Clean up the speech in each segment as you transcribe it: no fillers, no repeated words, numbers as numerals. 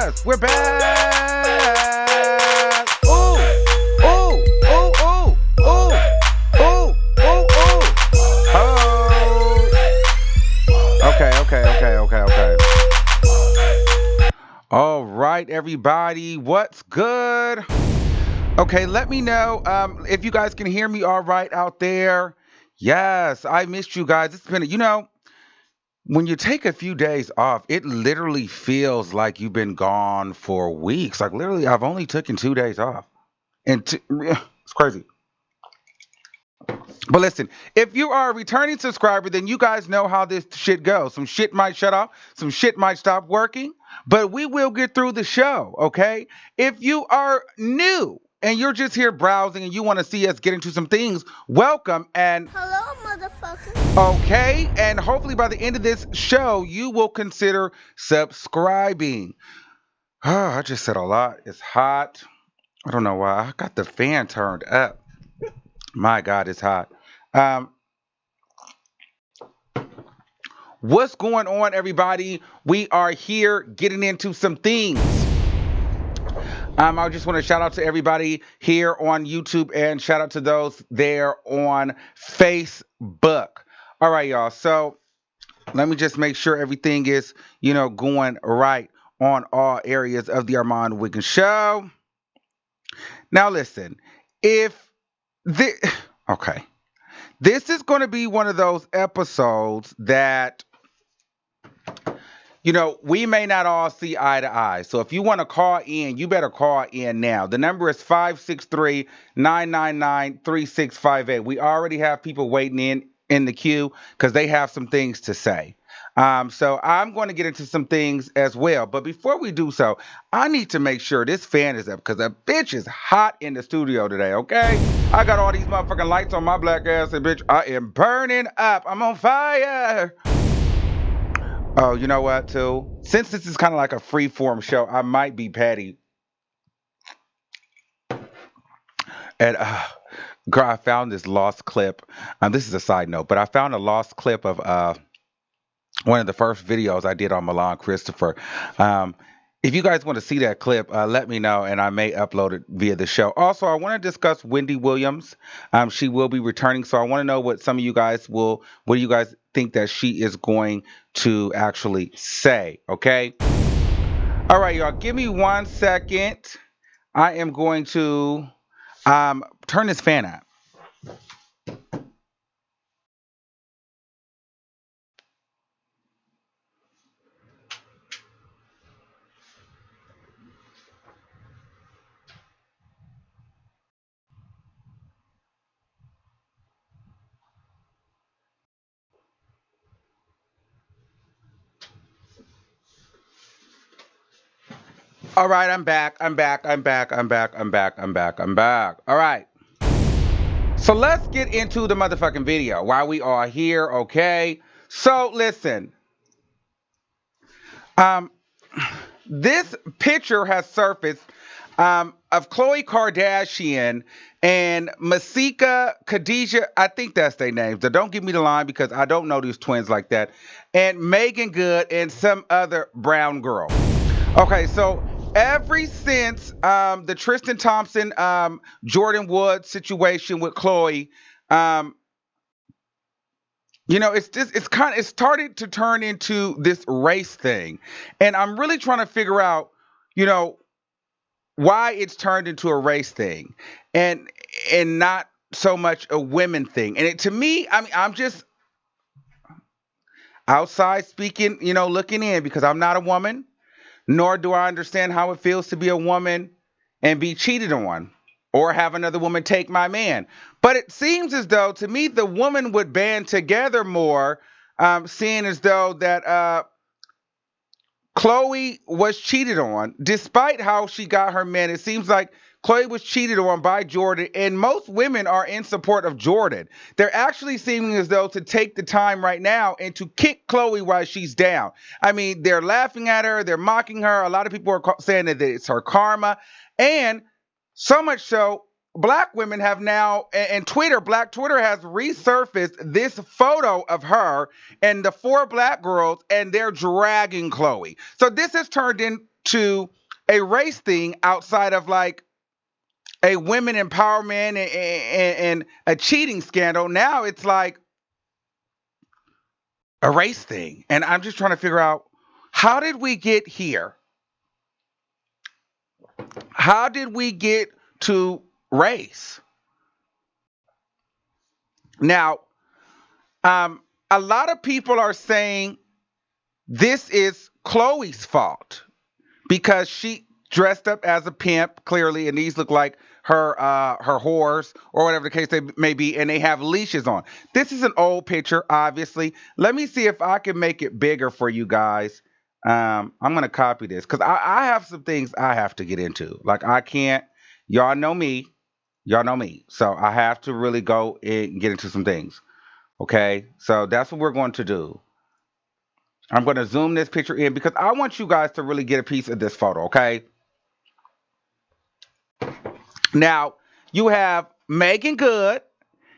Yes, we're back. Ooh, ooh, ooh, ooh, ooh, ooh, ooh, ooh. Oh. Okay. All right, everybody, what's good? Okay, let me know if you guys can hear me all right out there. Yes, I missed you guys. It's been, when you take a few days off, it literally feels like you've been gone for weeks. Like literally, I've only taken 2 days off, and it's crazy. But listen, if you are a returning subscriber, then you guys know how this shit goes. Some shit might shut off, some shit might stop working, but we will get through the show, okay? If you are new and you're just here browsing and you want to see us get into some things, welcome and hello, motherfucker. okay, and hopefully by the end of this show, you will consider subscribing. Oh, I just said a lot. It's hot. I don't know why. I got the fan turned up. My God, it's hot. Um, What's going on, everybody? We are here getting into some things. I just want to shout out to everybody here on YouTube and shout out to those there on Facebook. All right, y'all. So let me just make sure everything is, going right on all areas of the Armand Wiggins Show. Now, listen, if this, okay, this is going to be one of those episodes that we may not all see eye to eye. So if you want to call in, you better call in now. The number is 563-999-3658. We already have people waiting in the queue because they have some things to say. So I'm going to get into some things as well. But before we do so, I need to make sure this fan is up because the bitch is hot in the studio today, okay? I got all these motherfucking lights on my black ass and bitch, I am burning up. I'm on fire. Oh, you know what, too? Since this is kind of like a free form show, I might be petty. And, girl, I found this lost clip. This is a side note, but I found a lost clip of one of the first videos I did on Milan Christopher. Um, if you guys want to see that clip, let me know, and I may upload it via the show. Also, I want to discuss Wendy Williams. She will be returning, so I want to know what some of you guys what do you guys think that she is going to actually say, okay? All right, y'all, give me 1 second. I am going to turn this fan up. All right, I'm back. I'm back. I'm back. I'm back. I'm back. I'm back. I'm back. All right. So let's get into the motherfucking video while we are here, okay? So listen. Um, this picture has surfaced of Khloe Kardashian and Masika Khadijah. I think that's their names. So don't give me the line because I don't know these twins like that. And Megan Good and some other brown girl. Okay, so ever since the Tristan Thompson, Jordan Wood situation with Khloe, um, it's started to turn into this race thing, and I'm really trying to figure out, you know, why it's turned into a race thing, and not so much a women thing. And to me, I mean, I'm just outside speaking, looking in because I'm not a woman. Nor do I understand how it feels to be a woman and be cheated on or have another woman take my man. But it seems as though, to me, the woman would band together more, seeing as though that Khloe was cheated on, despite how she got her man. It seems like Khloe was cheated on by Jordan, and most women are in support of Jordan. They're actually seeming as though to take the time right now and to kick Khloe while she's down. I mean, they're laughing at her, they're mocking her. A lot of people are saying that it's her karma, and so much so, black women have now, and Black Twitter has resurfaced this photo of her and the four black girls, and they're dragging Khloe. So this has turned into a race thing outside of like a women empowerment and a cheating scandal. Now it's like a race thing. And I'm just trying to figure out, how did we get here? How did we get to race? Now, a lot of people are saying this is Khloe's fault because she dressed up as a pimp, clearly, and these look like her whores or whatever the case they may be, and they have leashes on. This is an old picture, obviously. Let me see if I can make it bigger for you guys. I'm gonna copy this because I have some things I have to get into. Like I can't. Y'all know me. Y'all know me. So I have to really go and get into some things. Okay. So that's what we're going to do. I'm going to zoom this picture in because I want you guys to really get a piece of this photo. Okay. Now, you have Megan Good.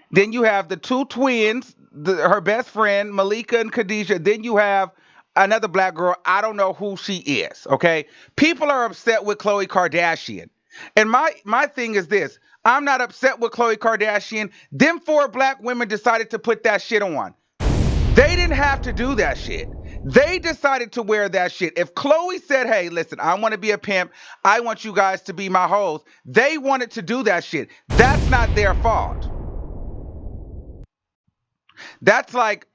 Then you have the two twins, her best friend, Malika and Khadijah. Then you have another black girl. I don't know who she is. Okay. People are upset with Khloe Kardashian. And my thing is this. I'm not upset with Khloe Kardashian. Them four black women decided to put that shit on. They didn't have to do that shit. They decided to wear that shit. If Khloe said, hey, listen, I want to be a pimp. I want you guys to be my hoes. They wanted to do that shit. That's not their fault. That's like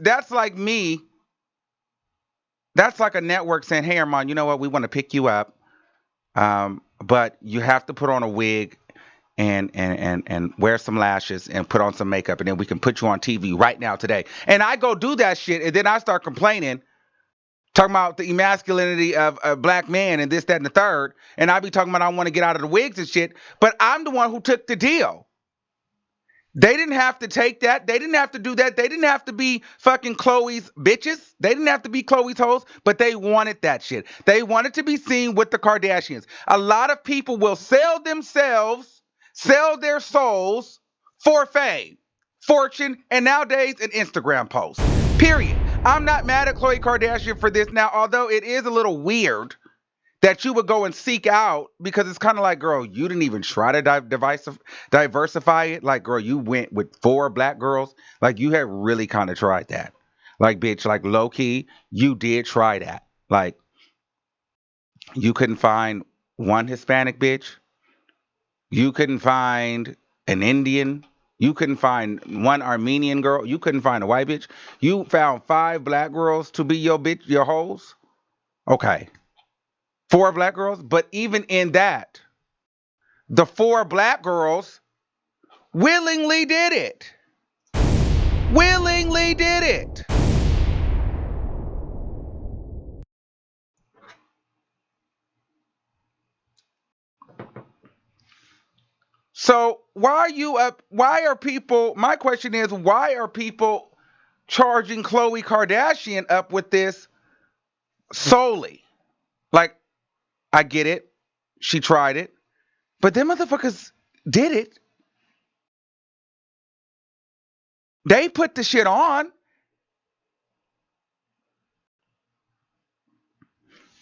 that's like me. That's like a network saying, hey, Armand, you know what? We want to pick you up. But you have to put on a wig and wear some lashes and put on some makeup, and then we can put you on TV right now today. And I go do that shit, and then I start complaining, talking about the emasculinity of a black man and this, that, and the third. And I be talking about I want to get out of the wigs and shit, but I'm the one who took the deal. They didn't have to take that. They didn't have to do that. They didn't have to be fucking Khloe's bitches. They didn't have to be Khloe's hoes, but they wanted that shit. They wanted to be seen with the Kardashians. A lot of people will sell themselves, sell their souls for fame, fortune, and nowadays an Instagram post. Period. I'm not mad at Khloe Kardashian for this now, although it is a little weird that you would go and seek out, because it's kind of like, girl, you didn't even try to diversify it. Like, girl, you went with four black girls. Like, you had really kind of tried that. Like, bitch, like low key, you did try that. Like, you couldn't find one Hispanic bitch. You couldn't find an Indian. You couldn't find one Armenian girl. You couldn't find a white bitch. You found five black girls to be your bitch, your hoes. Okay. Four black girls. But even in that, the four black girls willingly did it. Willingly did it. So why are you up? Why are people? My question is, why are people charging Khloe Kardashian up with this solely? Like, I get it. She tried it. But them motherfuckers did it. They put the shit on.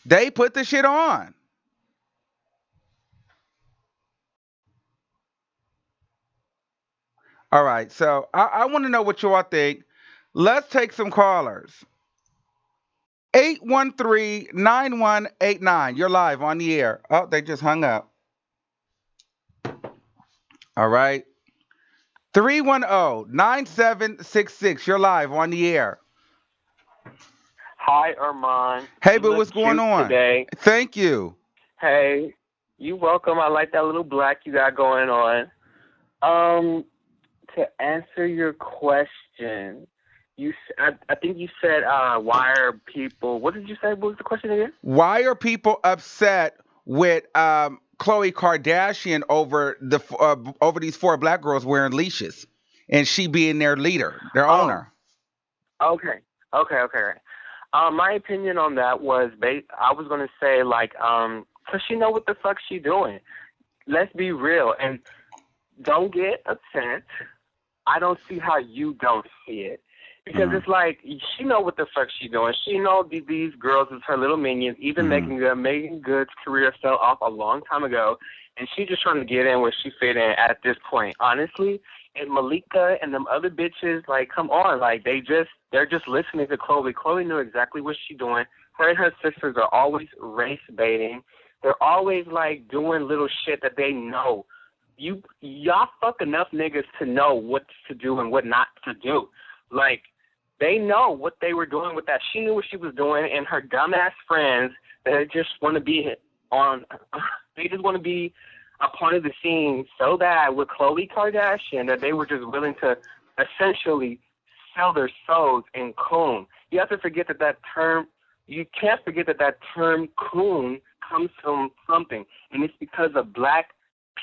They put the shit on. All right. So I want to know what you all think. Let's take some callers. 813-9189. You're live on the air. Oh, they just hung up. All right. 310-9766. You're live on the air. Hi, Armand. Hey, You but look what's going cute on? today. Thank you. Hey, you welcome. I like that little black you got going on. To answer your question, I think you said why are people? What did you say? What was the question again? Why are people upset with Khloe Kardashian over over these four black girls wearing leashes and she being their leader, their Oh, owner? okay. My opinion on that was, I was gonna say like, cause she know what the fuck she doing. Let's be real and don't get upset. I don't see how you don't see it. Because it's like she know what the fuck she doing. She know these girls is her little minions. Even Megan Good's career fell off a long time ago, and she just trying to get in where she fit in at this point. Honestly, and Malika and them other bitches, like, come on, like they're just listening to Khloe. Khloe knew exactly what she doing. Her and her sisters are always race baiting. They're always like doing little shit that they know. Y'all fuck enough niggas to know what to do and what not to do. Like, they know what they were doing with that. She knew what she was doing, and her dumbass friends that just want to be on, they just want to be a part of the scene so bad with Khloe Kardashian that they were just willing to essentially sell their souls in coon. You have to forget that term, you can't forget that term coon comes from something, and it's because of black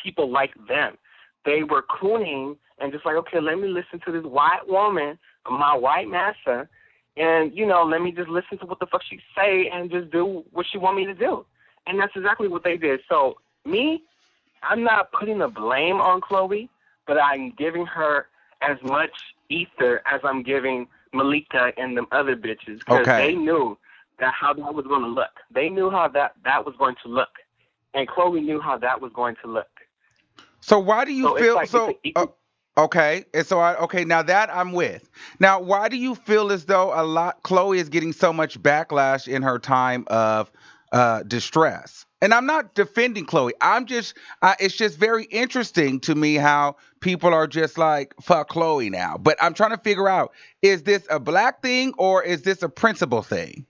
people like them. They were cooning and just like, okay, let me listen to this white woman, my white massa, and, let me just listen to what the fuck she say and just do what she want me to do. And that's exactly what they did. So me, I'm not putting the blame on Khloe, but I'm giving her as much ether as I'm giving Malika and them other bitches, because they knew how that was going to look. They knew how that was going to look. And Khloe knew how that was going to look. So why do you feel okay? And so now that I'm with. Now, why do you feel as though Khloe is getting so much backlash in her time of distress? And I'm not defending Khloe. It's just very interesting to me how people are just like, fuck Khloe now. But I'm trying to figure out, is this a black thing or is this a principle thing?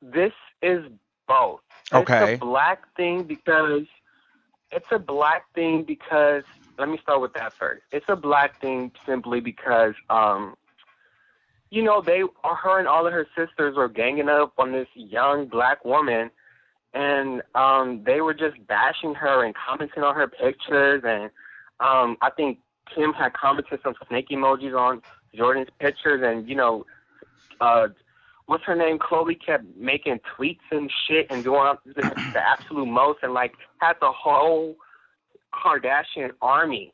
This is both. Okay. It's a black thing because let me start with that first. It's a black thing simply because her and all of her sisters were ganging up on this young black woman, and they were just bashing her and commenting on her pictures, and I think Kim had commented some snake emojis on Jordan's pictures, and what's her name? Khloe kept making tweets and shit and doing the absolute most, and like had the whole Kardashian army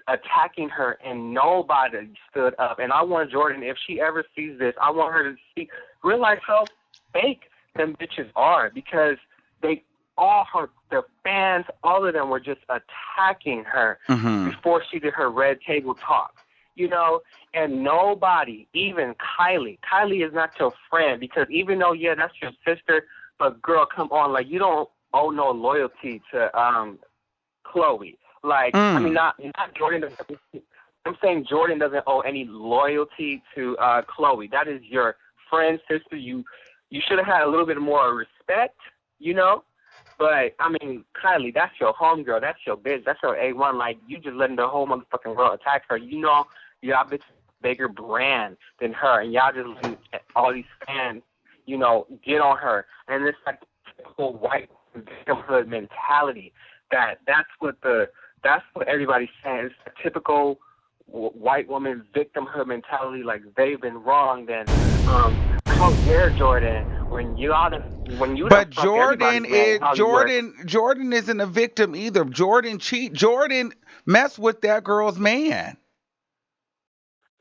attacking her, and nobody stood up. And I want Jordan, if she ever sees this, I want her to realize how fake them bitches are, because their fans, all of them were just attacking her before she did her red table talk. And nobody, even Kylie is not your friend, because even though, yeah, that's your sister, but girl, come on, like, you don't owe no loyalty to Khloe. Like, I mean, not Jordan. I'm saying Jordan doesn't owe any loyalty to Khloe. That is your friend, sister. You should have had a little bit more respect, But, I mean, Kylie, that's your homegirl. That's your bitch. That's your A1. Like, you just letting the whole motherfucking world attack her. Y'all bitch bigger brand than her, and y'all just letting all these fans, get on her. And it's like typical white victimhood mentality. That's what everybody's saying. It's a typical white woman victimhood mentality. Like, they've been wrong. Then how dare Jordan when you? But Jordan isn't a victim either. Jordan messed with that girl's man.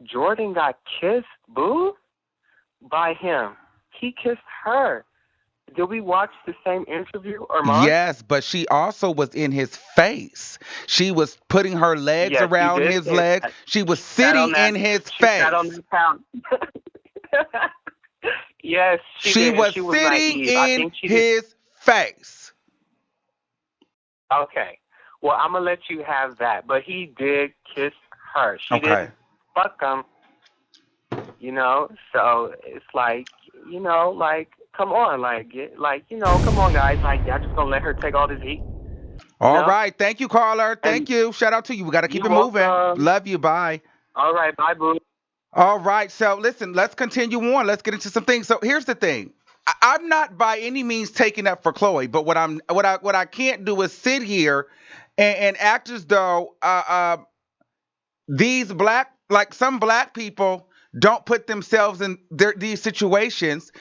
Jordan got kissed, boo, by him. He kissed her. Did we watch the same interview or not? Yes, but she also was in his face. She was putting her legs around his legs. She was sitting in his face. Sat on the couch. Yes, she was sitting in his face. Okay. Well, I'm going to let you have that. But he did kiss her. She didn't fuck him. So it's like, like, come on, come on, guys. Like, y'all just gonna let her take all this heat? All right. Thank you, caller. Thank you. Shout out to you. We got to keep it moving. Love you. Bye. All right. Bye, boo. All right. So listen, let's continue on. Let's get into some things. So here's the thing. I'm not by any means taking up for Khloe, but what I can't do is sit here and act as though some black people don't put themselves in these situations,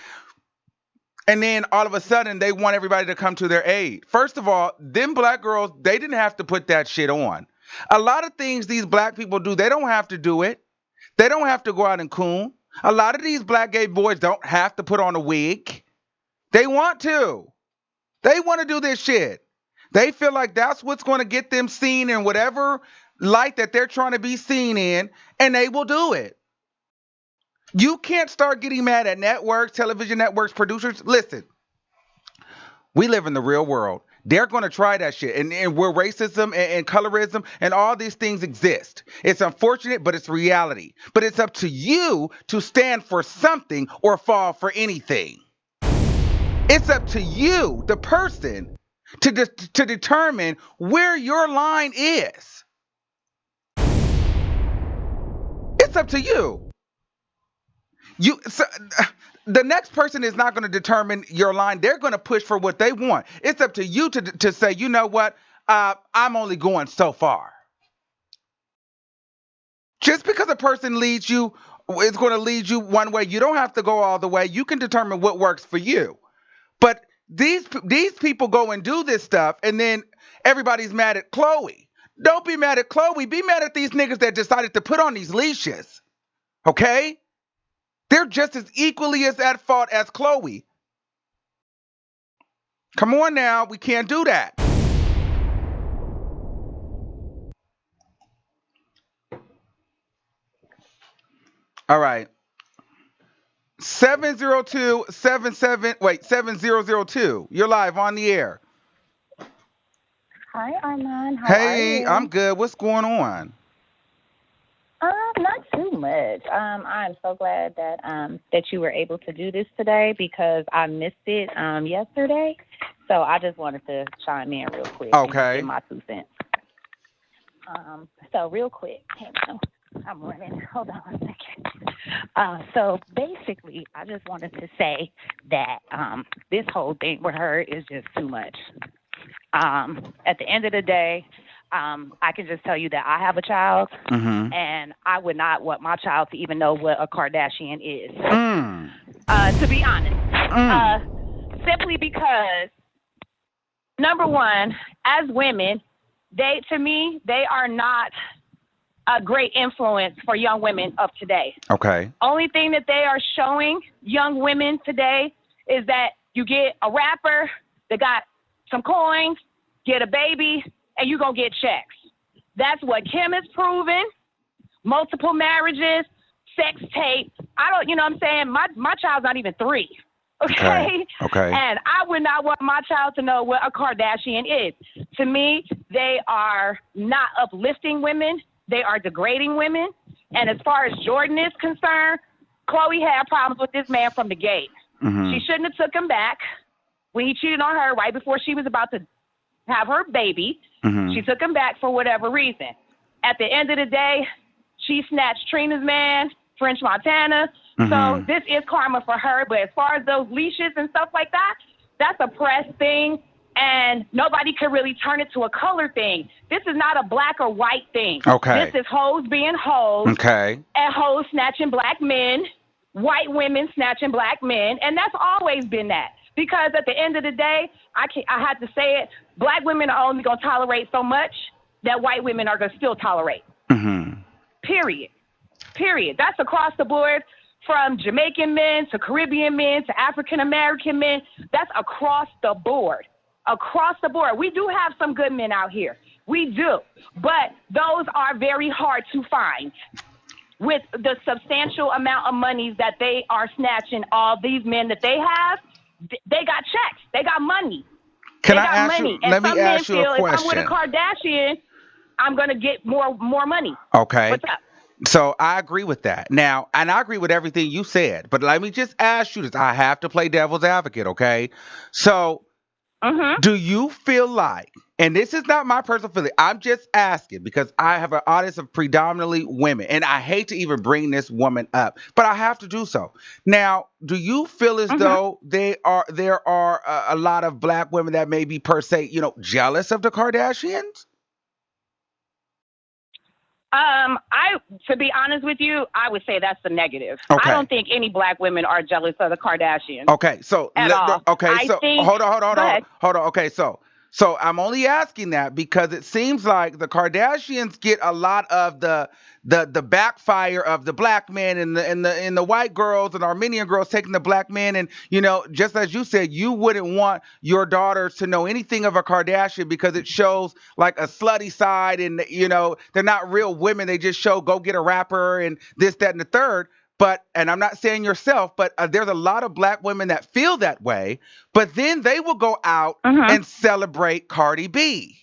and then all of a sudden they want everybody to come to their aid. First of all, them black girls, they didn't have to put that shit on. A lot of things these black people do, they don't have to do it. They don't have to go out and coon. A lot of these black gay boys don't have to put on a wig. They want to. They want to do this shit. They feel like that's what's going to get them seen in whatever light that they're trying to be seen in, and they will do it. You can't start getting mad at networks, television networks, producers. Listen, we live in the real world. They're going to try that shit. And where racism and colorism and all these things exist. It's unfortunate, but it's reality. But it's up to you to stand for something or fall for anything. It's up to you, the person, to determine where your line is. It's up to you. The next person is not going to determine your line. They're going to push for what they want. It's up to you to say, you know what? I'm only going so far. Just because a person leads you is going to lead you one way, you don't have to go all the way. You can determine what works for you. But these people go and do this stuff, and then everybody's mad at Khloe. Don't be mad at Khloe. Be mad at these niggas that decided to put on these leashes. Okay? They're just as equally as at fault as Khloe. Come on now. We can't do that. All right. 7002. You're live on the air. Hi, Armand. How are Hey, you? I'm good. What's going on? Not too much. I'm so glad that that you were able to do this today because I missed it yesterday. So I just wanted to chime in real quick and Okay. give my 2 cents. So real quick, hang on. I'm running. Hold on a second. So basically, I just wanted to say that this whole thing with her is just too much. At the end of the day, I can just tell you that I have a child, Mm-hmm. and I would not want my child to even know what a Kardashian is. Mm. To be honest, Mm. simply because, number one, as women, to me, they are not a great influence for young women of today. Okay. Only thing that they are showing young women today is that you get a rapper that got some coins, get a baby, and you're going to get checks. That's what Kim has proven. Multiple marriages, sex tape. You know what I'm saying? My child's not even 3. Okay? Okay. And I would not want my child to know what a Kardashian is. To me, they are not uplifting women. They are degrading women. And as far as Jordan is concerned, Khloe had problems with this man from the gate. Mm-hmm. She shouldn't have took him back when he cheated on her right before she was about to have her baby. Mm-hmm. She took him back for whatever reason. At the end of the day, she snatched Trina's man, French Montana. Mm-hmm. So this is karma for her. But as far as those leashes and stuff like that, that's a press thing. And nobody could really turn it to a color thing. This is not a black or white thing. Okay. This is hoes being hoes. Okay. And hoes snatching black men, white women snatching black men. And that's always been that. Because at the end of the day, I had to say it, black women are only going to tolerate so much that white women are going to still tolerate. Mm-hmm. Period. That's across the board, from Jamaican men to Caribbean men to African American men. That's across the board. Across the board. We do have some good men out here. We do. But those are very hard to find. With the substantial amount of monies that they are snatching, all these men that they have, they got checks. They got money. Can they I got ask money. you? And Let me some men ask you feel a if I'm with a question. Kardashian, I'm going to get more money. Okay. What's up? So I agree with that. Now, and I agree with everything you said, but let me just ask you this. I have to play devil's advocate, okay? So do you feel like, and this is not my personal feeling, I'm just asking because I have an audience of predominantly women, and I hate to even bring this woman up, but I have to do so. Now, do you feel as though there are a lot of black women that may be per se, jealous of the Kardashians? To be honest with you, I would say that's the negative. Okay. I don't think any black women are jealous of the Kardashians. Okay, so At all. okay, I so think, hold on. go ahead. Hold on. Okay, so So I'm only asking that because it seems like the Kardashians get a lot of the backfire of the black men and the white girls and Armenian girls taking the black men, and just as you said, you wouldn't want your daughters to know anything of a Kardashian because it shows like a slutty side, and they're not real women. They just show go get a rapper and this, that, and the third. And I'm not saying yourself, but there's a lot of black women that feel that way, but then they will go out and celebrate Cardi B.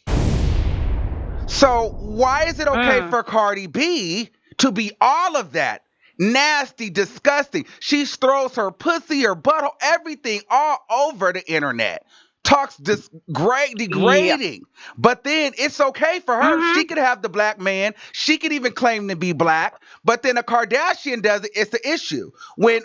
So why is it okay for Cardi B to be all of that? Nasty, disgusting. She throws her pussy, her butthole, everything all over the internet. Talks degrading. But then it's okay for her. She could have the black man. She could even claim to be black. But then a Kardashian does it. It's the issue. When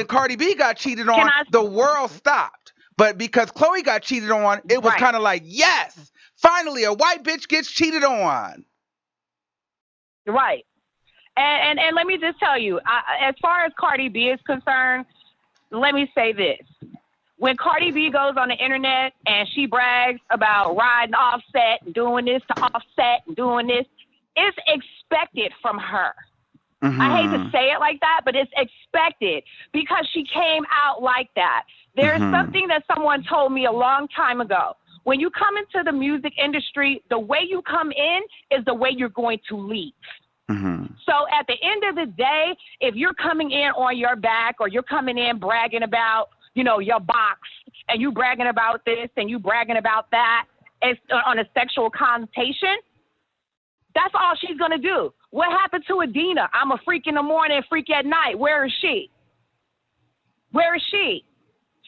Cardi B got cheated on, the world stopped. But because Khloe got cheated on, it was kind of like, yes, finally a white bitch gets cheated on. Right. And let me just tell you, as far as Cardi B is concerned, let me say this. When Cardi B goes on the internet and she brags about riding Offset and doing this to Offset and doing this, it's expected from her. I hate to say it like that, but it's expected because she came out like that. There's something that someone told me a long time ago. When you come into the music industry, the way you come in is the way you're going to leave. So at the end of the day, if you're coming in on your back or you're coming in bragging about, your box, and you bragging about this and you bragging about that, it's on a sexual connotation, that's all she's going to do. What happened to Adina? I'm a freak in the morning, freak at night. Where is she? Where is she?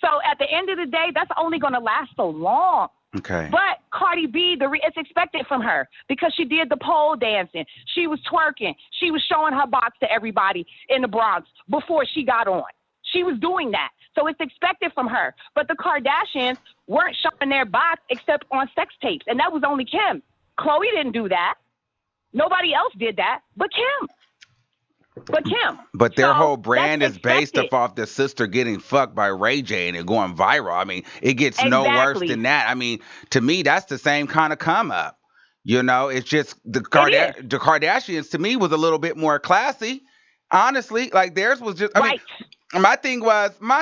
So at the end of the day, that's only going to last so long. Okay. But Cardi B, it's expected from her because she did the pole dancing. She was twerking. She was showing her box to everybody in the Bronx before she got on. She was doing that. So it's expected from her. But the Kardashians weren't showing their box except on sex tapes. And that was only Kim. Khloe didn't do that. Nobody else did that but Kim. But their whole brand is based off their sister getting fucked by Ray J and it going viral. I mean, it gets no worse than that. I mean, to me, that's the same kind of come up. It's just the Kardashians to me was a little bit more classy. Honestly, like theirs was just, I mean, my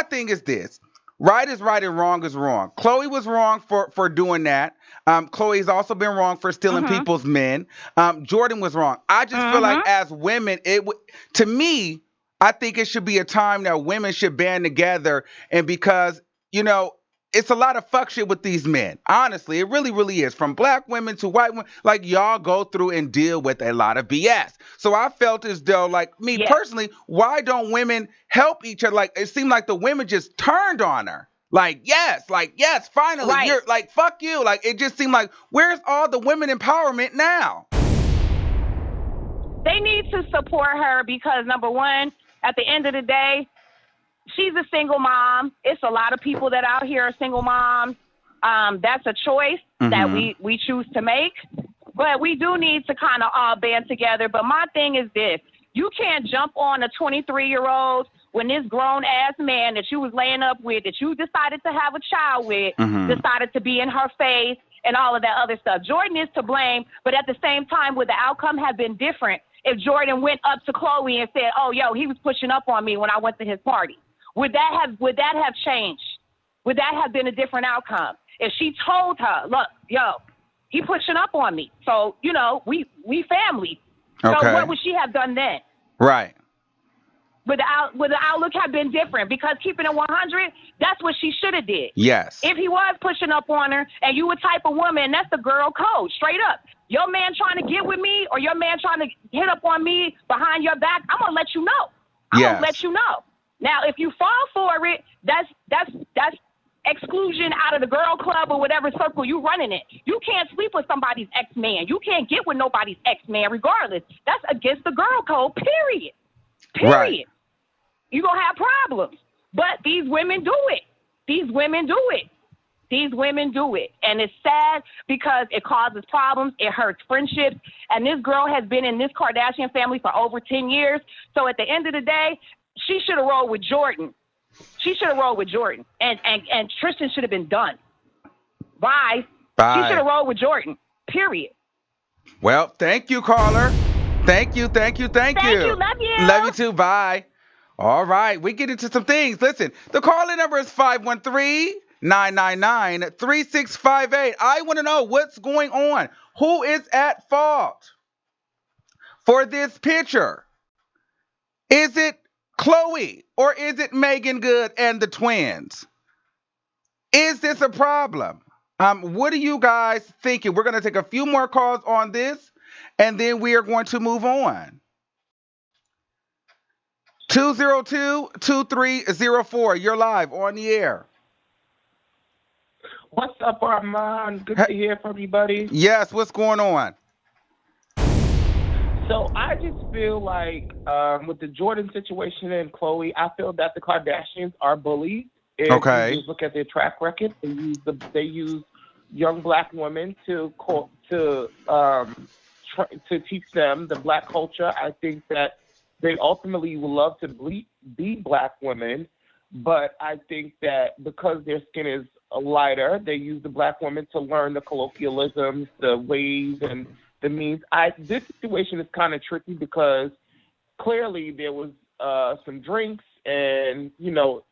thing is this. Right is right and wrong is wrong. Khloe was wrong for doing that. Khloe's also been wrong for stealing people's men. Jordyn was wrong. I just feel like as women, to me, I think it should be a time that women should band together, and because, it's a lot of fuck shit with these men. Honestly, it really, really is. From black women to white women, like y'all go through and deal with a lot of BS. So I felt as though, like me personally, why don't women help each other? Like it seemed like the women just turned on her. Like, yes, finally, you're like, fuck you. Like it just seemed like, where's all the women empowerment now? They need to support her because number one, at the end of the day, she's a single mom. It's a lot of people that out here are single moms. That's a choice that we choose to make. But we do need to kind of all band together. But my thing is this. You can't jump on a 23-year-old when this grown-ass man that you was laying up with, that you decided to have a child with, decided to be in her face and all of that other stuff. Jordyn is to blame, but at the same time, would the outcome have been different if Jordyn went up to Khloe and said, oh, yo, he was pushing up on me when I went to his party? Would that have changed? Would that have been a different outcome? If she told her, look, yo, he pushing up on me. So, we family. So what would she have done then? Right. Would the outlook have been different? Because keeping it 100, that's what she should have did. Yes. If he was pushing up on her and you a type of woman, that's the girl code, straight up. Your man trying to get with me or your man trying to hit up on me behind your back, I'm going to let you know. I'm going to let you know. Now, if you fall for it, that's exclusion out of the girl club or whatever circle you running it. You can't sleep with somebody's ex-man. You can't get with nobody's ex-man regardless. That's against the girl code, period. Right. You're going to have problems. But these women do it. These women do it. And it's sad because it causes problems. It hurts friendships. And this girl has been in this Kardashian family for over 10 years. So at the end of the day, she should have rolled with Jordyn. And Tristan should have been done. Bye. She should Bye. have rolled with Jordan. Period. Well, thank you, caller. Thank you, thank you, thank Thank you. you. Love Love you you. too. Bye. All right, we get into some things. Listen, the call-in number is 513-999-3658. I want to know what's going on. Who is at fault for this picture? Is it Khloe or is it Megan Good and the twins? Is this a problem? What are you guys thinking? We're going to take a few more calls on this, and then we are going to move on. 202-2304. You're live on the air. What's up, Armand? Good to hear from everybody. Yes, what's going on? So I just feel like with the Jordan situation and Khloe, I feel that the Kardashians are bullied. If Okay. you just look at their track record, they use young black women to teach them the black culture. I think that they ultimately would love to be black women, but I think that because their skin is lighter, they use the black women to learn the colloquialisms, the ways, and the means. This situation is kind of tricky because clearly there was some drinks and,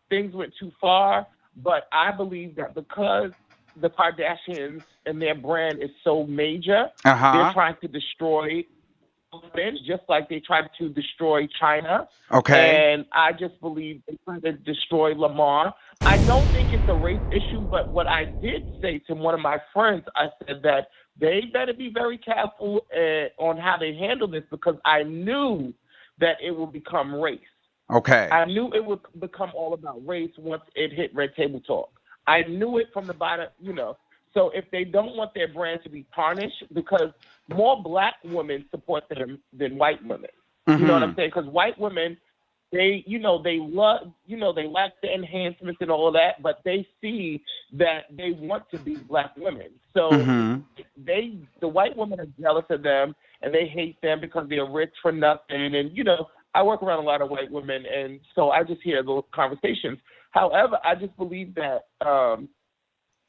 things went too far. But I believe that because the Kardashians and their brand is so major, they're trying to destroy women, just like they tried to destroy China. Okay. And I just believe they tried to destroy Lamar. I don't think it's a race issue, but what I did say to one of my friends, I said that they better be very careful on how they handle this because I knew that it would become race. Okay. I knew it would become all about race once it hit Red Table Talk. I knew it from the bottom, So if they don't want their brand to be tarnished, because more black women support them than white women. You know what I'm saying? Because white women, they love, they like the enhancements and all of that, but they see that they want to be black women. So the white women are jealous of them and they hate them because they're rich for nothing. And, I work around a lot of white women, and so I just hear those conversations. However, I just believe that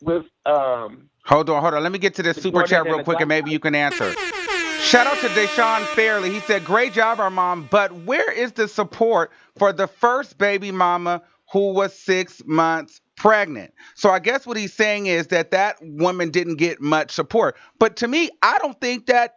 with Hold on. Let me get to this super chat real quick, and maybe you can answer. Shout out to Deshaun Fairley. He said, "Great job, our mom. But where is the support for the first baby mama who was 6 months pregnant?" So I guess what he's saying is that woman didn't get much support. But to me, I don't think that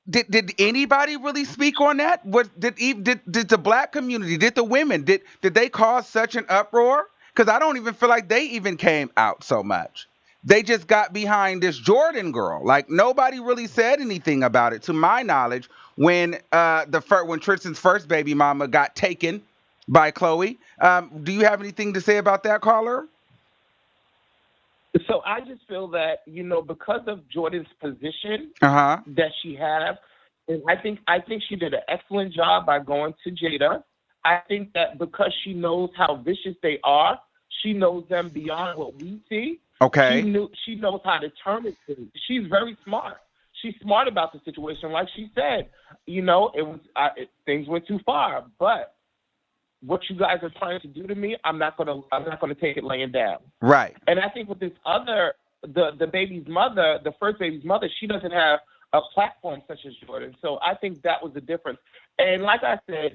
did anybody really speak on that? Did the black community, did the women, did they cause such an uproar? Because I don't even feel like they even came out so much. They just got behind this Jordan girl. Like nobody really said anything about it, to my knowledge, when when Tristan's first baby mama got taken by Khloe. Do you have anything to say about that, caller? So I just feel that, because of Jordan's position that she has, and I think she did an excellent job by going to JADA. I think that because she knows how vicious they are, she knows them beyond what we see. Okay. She knows how to turn it. She's very smart. She's smart about the situation. Like she said, things went too far, but what you guys are trying to do to me, I'm not gonna take it laying down. Right. And I think with this other, the baby's mother, the first baby's mother, she doesn't have a platform such as Jordan. So I think that was the difference. And like I said,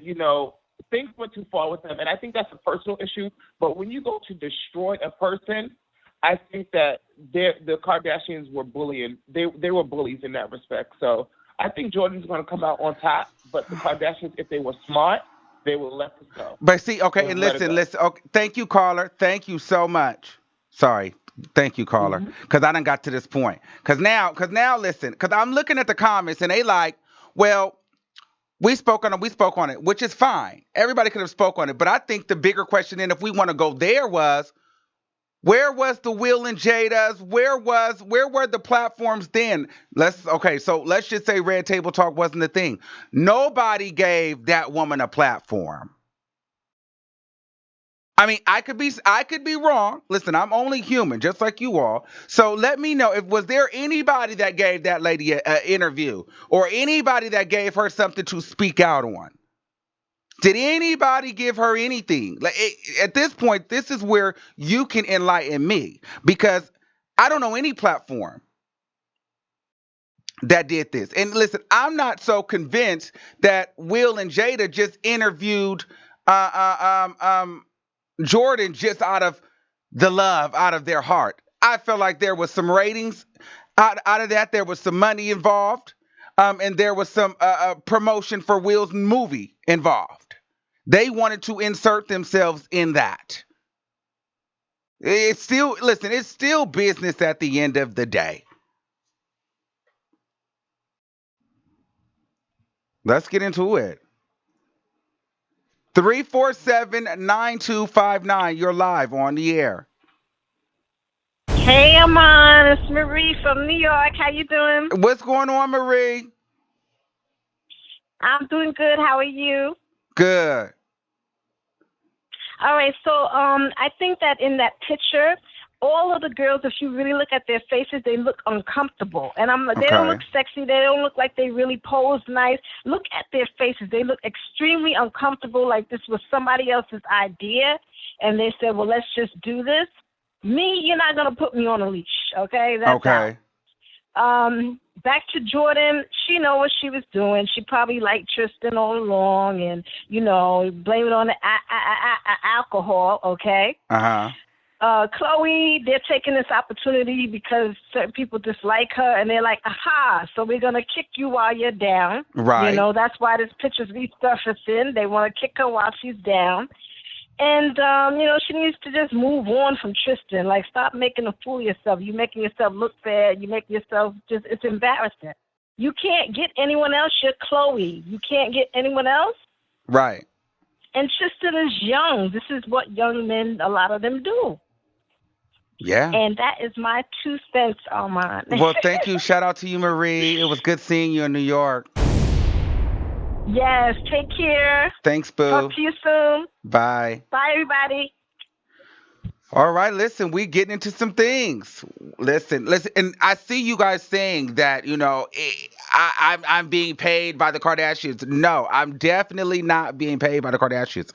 things went too far with them, and I think that's a personal issue. But when you go to destroy a person, I think that the Kardashians were bullying. They were bullies in that respect. So I think Jordan's going to come out on top. But the Kardashians, if they were smart, they will let this go. But see, okay, and listen. Okay, thank you, caller. Thank you so much. Sorry. Thank you, caller. Because I done got to this point. Because now, listen. Because I'm looking at the comments, and they like, well, we spoke on it, which is fine. Everybody could have spoke on it. But I think the bigger question, and if we want to go there, was, where was the Will and Jada's? Where were the platforms then? So let's just say Red Table Talk wasn't the thing. Nobody gave that woman a platform. I mean, I could be wrong. Listen, I'm only human, just like you all. So let me know, was there anybody that gave that lady an interview, or anybody that gave her something to speak out on? Did anybody give her anything? At this point, this is where you can enlighten me, because I don't know any platform that did this. And listen, I'm not so convinced that Will and Jada just interviewed Jordan just out of the love, out of their heart. I felt like there was some ratings out of that. There was some money involved, and there was some promotion for Will's movie involved. They wanted to insert themselves in that. It's still, listen, it's still business at the end of the day. Let's get into it. 347-9259. You're live on the air. Hey, Amon, it's Marie from New York. How you doing? What's going on, Marie? I'm doing good. How are you? Good. All right. So, I think that in that picture, all of the girls, if you really look at their faces, they look uncomfortable, and they don't look Okay. sexy. They don't look like they really pose nice. Look at their faces; they look extremely uncomfortable, like this was somebody else's idea, and they said, "Well, let's just do this." Me, you're not gonna put me on a leash, okay? That's out. Okay. Back to Jordan, she know what she was doing. She probably liked Tristan all along, and blame it on the alcohol. Okay. Uh-huh. Khloe, they're taking this opportunity because certain people dislike her, and they're like, aha, so we're gonna kick you while you're down. Right. That's why this picture's resurfacing. They want to kick her while she's down. And, she needs to just move on from Tristan. Like, stop making a fool of yourself. You're making yourself look bad. You make yourself it's embarrassing. You can't get anyone else. You're Khloe. You can't get anyone else. Right. And Tristan is young. This is what young men, a lot of them do. Yeah. And that is my 2 cents, Armand. Well, thank you. Shout out to you, Marie. It was good seeing you in New York. Yes, take care. Thanks, boo. Talk to you soon. Bye. Bye, everybody. All right, listen, we getting into some things. Listen, and I see you guys saying that, I'm being paid by the Kardashians. No, I'm definitely not being paid by the Kardashians.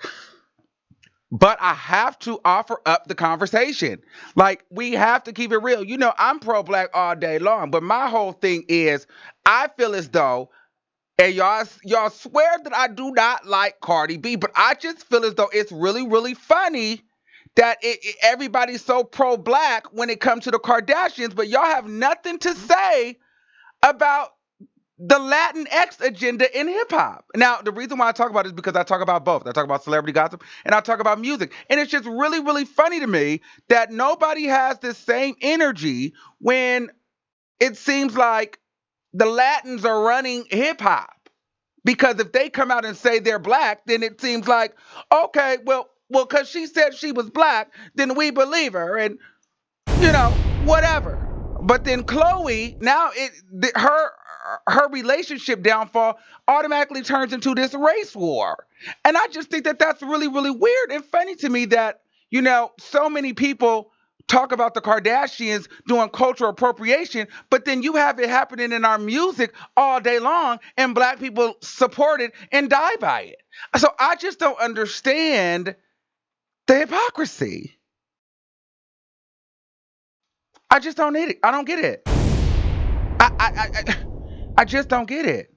But I have to offer up the conversation. Like, we have to keep it real. I'm pro-black all day long, but my whole thing is I feel as though, and y'all swear that I do not like Cardi B, but I just feel as though it's really, really funny that everybody's so pro-black when it comes to the Kardashians, but y'all have nothing to say about the Latinx agenda in hip-hop. Now, the reason why I talk about it is because I talk about both. I talk about celebrity gossip, and I talk about music. And it's just really, really funny to me that nobody has the same energy when it seems like the Latins are running hip-hop. Because if they come out and say they're black, then it seems like, okay, well, because she said she was black, then we believe her, and whatever. But then Khloe, now her relationship downfall automatically turns into this race war, and I just think that that's really, really weird and funny to me that so many people talk about the Kardashians doing cultural appropriation, but then you have it happening in our music all day long, and black people support it and die by it. So I just don't understand the hypocrisy. I just don't need it. I don't get it. I just don't get it.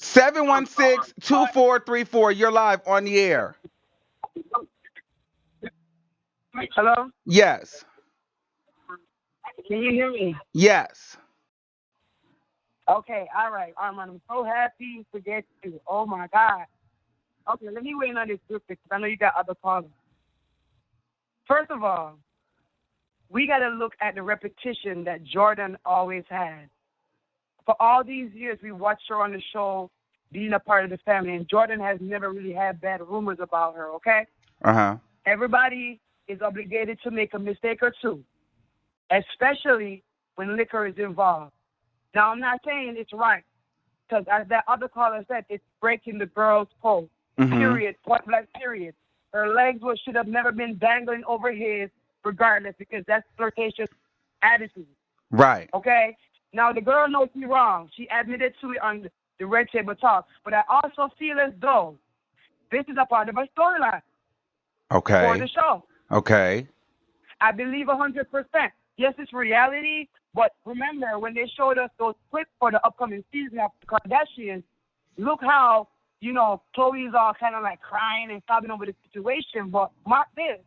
716-2434. You're live on the air. Hello? Yes. Can you hear me? Yes. Okay, all right. I'm so happy to get you. Oh, my God. Okay, let me wait on this group because I know you got other callers. First of all, we got to look at the repetition that Jordan always had. For all these years, we watched her on the show being a part of the family, and Jordan has never really had bad rumors about her, okay? Uh-huh. Everybody is obligated to make a mistake or two, especially when liquor is involved. Now, I'm not saying it's right, because as that other caller said, it's breaking the girl's pole. Mm-hmm. Period. Point blank, period. Her legs should have never been dangling over his, regardless, because that's flirtatious attitude. Right. Okay? Now, the girl knows she's wrong. She admitted to it on the Red Table Talk. But I also feel as though this is a part of a storyline Okay. for the show. Okay. I believe 100%. Yes, it's reality, but remember when they showed us those clips for the upcoming season of the Kardashians, look how, Khloe's all kind of like crying and sobbing over the situation. But mark this,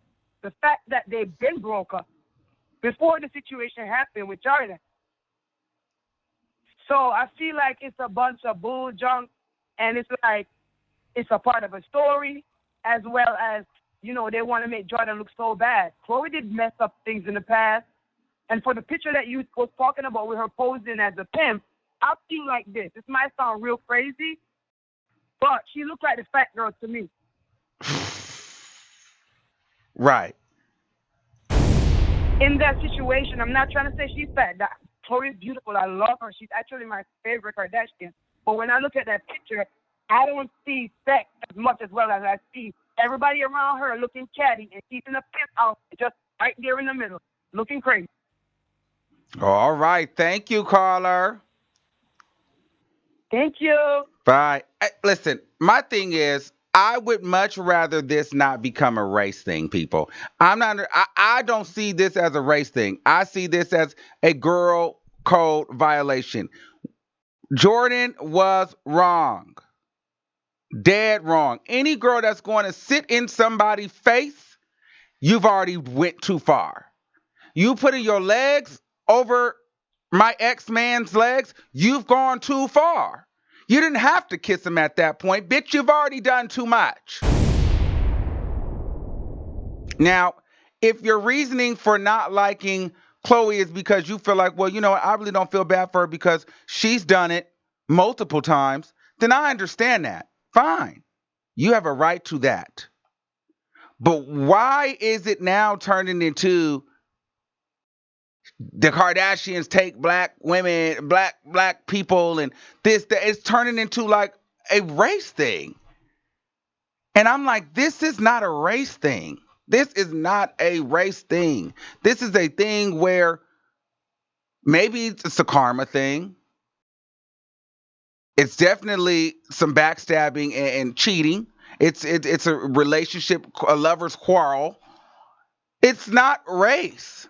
the fact that they've been broke up before the situation happened with JORDYN. So I feel like it's a bunch of bull junk, and it's like it's a part of a story, as well as, they want to make JORDYN look so bad. Khloe did mess up things in the past, and for the picture that you was talking about with her posing as a pimp, I feel like this. This might sound real crazy, but she looked like the fat girl to me. Right. In that situation, I'm not trying to say she's fat. Khloe is beautiful. I love her. She's actually my favorite Kardashian. But when I look at that picture, I don't see sex as much as well as I see everybody around her looking catty and keeping a pimp out just right there in the middle, looking crazy. All right. Thank you, caller. Thank you. Bye. Listen, my thing is, I would much rather this not become a race thing, people. I don't see this as a race thing. I see this as a girl code violation. JORDYN was wrong. Dead wrong. Any girl that's going to sit in somebody's face, you've already went too far. You putting your legs over my ex-man's legs, you've gone too far. You didn't have to kiss him at that point. Bitch, you've already done too much. Now, if your reasoning for not liking Khloe is because you feel like, well, I really don't feel bad for her because she's done it multiple times, then I understand that. Fine. You have a right to that. But why is it now turning into the Kardashians take black women, black people, and it's turning into like a race thing. And I'm like, this is not a race thing. This is not a race thing. This is a thing where maybe it's a karma thing. It's definitely some backstabbing and cheating. It's a relationship, a lover's quarrel. It's not race.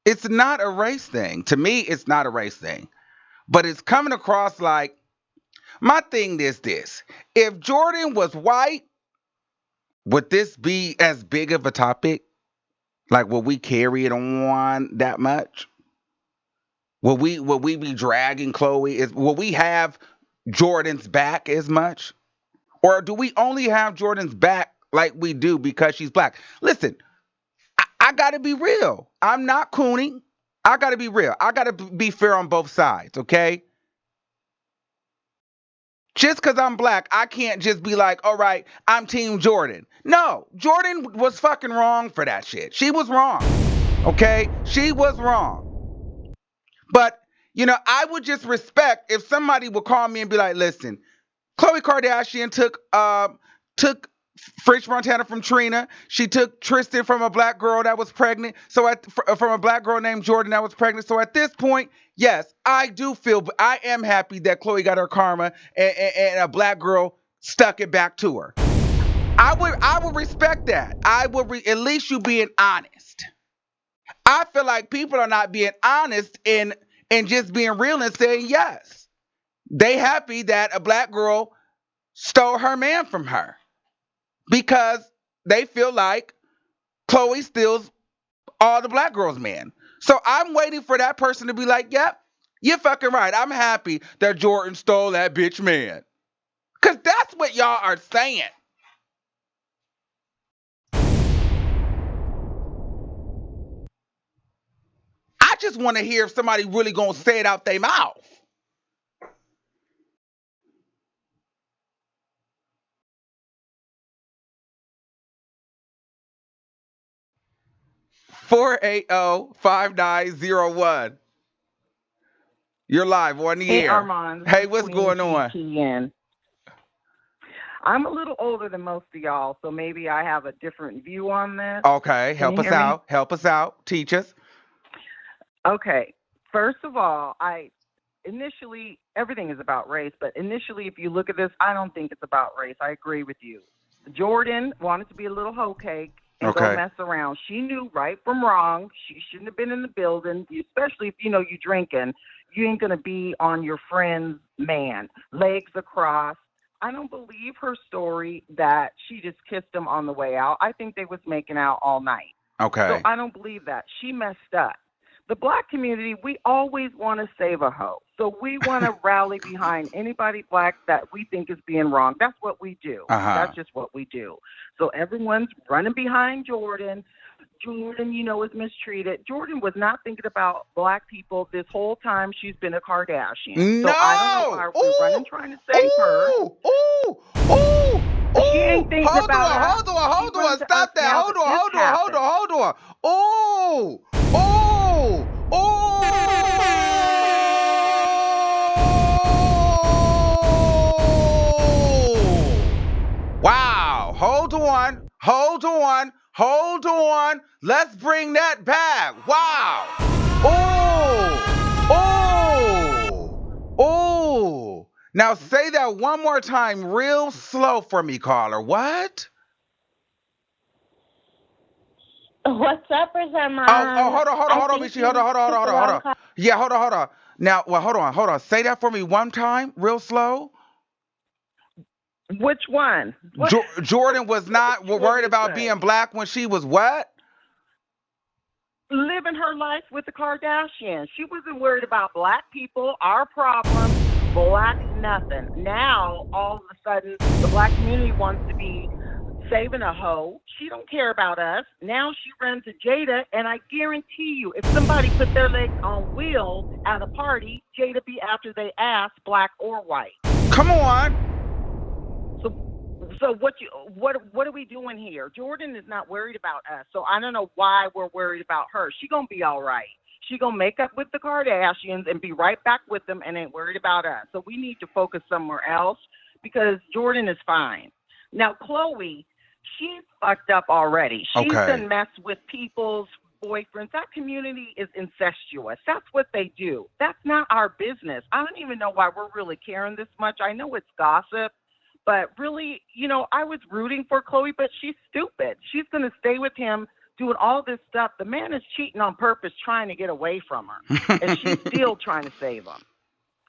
It's not a race thing. To me, it's not a race thing. But it's coming across like, my thing is this. If JORDYN was white, would this be as big of a topic? Like, will we carry it on that much? Will we be dragging Khloe? Will we have JORDYN's back as much? Or do we only have JORDYN's back like we do because she's black? Listen, I gotta be real. I'm not cooning. I gotta be real. I gotta be fair on both sides, okay? Just because I'm black, I can't just be like, all right, I'm Team JORDYN. No, JORDYN was fucking wrong for that shit. She was wrong. Okay? She was wrong. But, I would just respect if somebody would call me and be like, listen, Khloe Kardashian took French Montana from Trina. She took Tristan from a black girl that was pregnant. From a black girl named JORDYN that was pregnant. So at this point, yes, I am happy that Khloe got her karma and a black girl stuck it back to her. I would respect that. At least you being honest. I feel like people are not being honest and just being real and saying yes. They happy that a black girl stole her man from her because they feel like Khloe steals all the black girls' men. So I'm waiting for that person to be like, yep, you're fucking right. I'm happy that JORDYN stole that bitch man. Because that's what y'all are saying. I just want to hear if somebody really going to say it out their mouth. 480-5901. You're live on the Hey, air. Armand. This Hey, is what's Queen going on? TTN. I'm a little older than most of y'all, so maybe I have a different view on this. Okay, Can help you us hear me? out. Help us out. Teach us. Okay. First of all, initially, everything is about race, but initially, if you look at this, I don't think it's about race. I agree with you. JORDYN wanted to be a little hoe cake, and go Okay. mess around. She knew right from wrong. She shouldn't have been in the building, especially if you know you're drinking. You ain't going to be on your friend's man, legs across. I don't believe her story that she just kissed him on the way out. I think they was making out all night. So Okay. I don't believe that. She messed up. The black community, we always want to save a hoe. So we want to rally behind anybody black that we think is being wrong. That's what we do. Uh-huh. That's just what we do. So everyone's running behind Jordan. Jordan, you know, is mistreated. Jordan was not thinking about black people this whole time she's been a Kardashian. So I don't know why No! we're running Ooh! trying to save her. Ooh! Ooh! Ooh! She ain't Ooh! thinking Hold about on! us. Hold on! She Hold running on! to us Stop that! now Hold that on! this Hold on! Hold happened. on! Hold on! Ooh! Ooh! Ooh! Wow! Hold on! Hold on! Hold on! Let's bring that back! Wow! Ooh! Ooh! Ooh! Now say that one more time, real slow for me, caller. What? What's up, Oh, Ramon? hold on, I hold on, think Michi, hold on, you hold on, took hold the on, hold wrong on. call. Yeah, hold on. Now, well, hold on. Say that for me one time, real slow. Which one? What? Jordan was What not you want worried me to about say? being black when she was what? Living her life with the Kardashians. She wasn't worried about black people, our problems, black nothing. Now, all of a sudden, the black community wants to be saving a hoe. She don't care about us. Now she runs to Jada, and I guarantee you, if somebody put their legs on wheels at a party, Jada be after they ass, black or white. Come on. So what are we doing here? Jordan is not worried about us, so I don't know why we're worried about her. She gonna be all right. She gonna make up with the Kardashians and be right back with them, and ain't worried about us. So we need to focus somewhere else because Jordan is fine. Now Khloe, she's fucked up already. She's Okay. been messed with people's boyfriends. That community is incestuous. That's what they do. That's not our business. I don't even know why we're really caring this much. I know it's gossip. But really, you know, I was rooting for Khloe, but she's stupid. She's going to stay with him doing all this stuff. The man is cheating on purpose, trying to get away from her, and she's still trying to save him.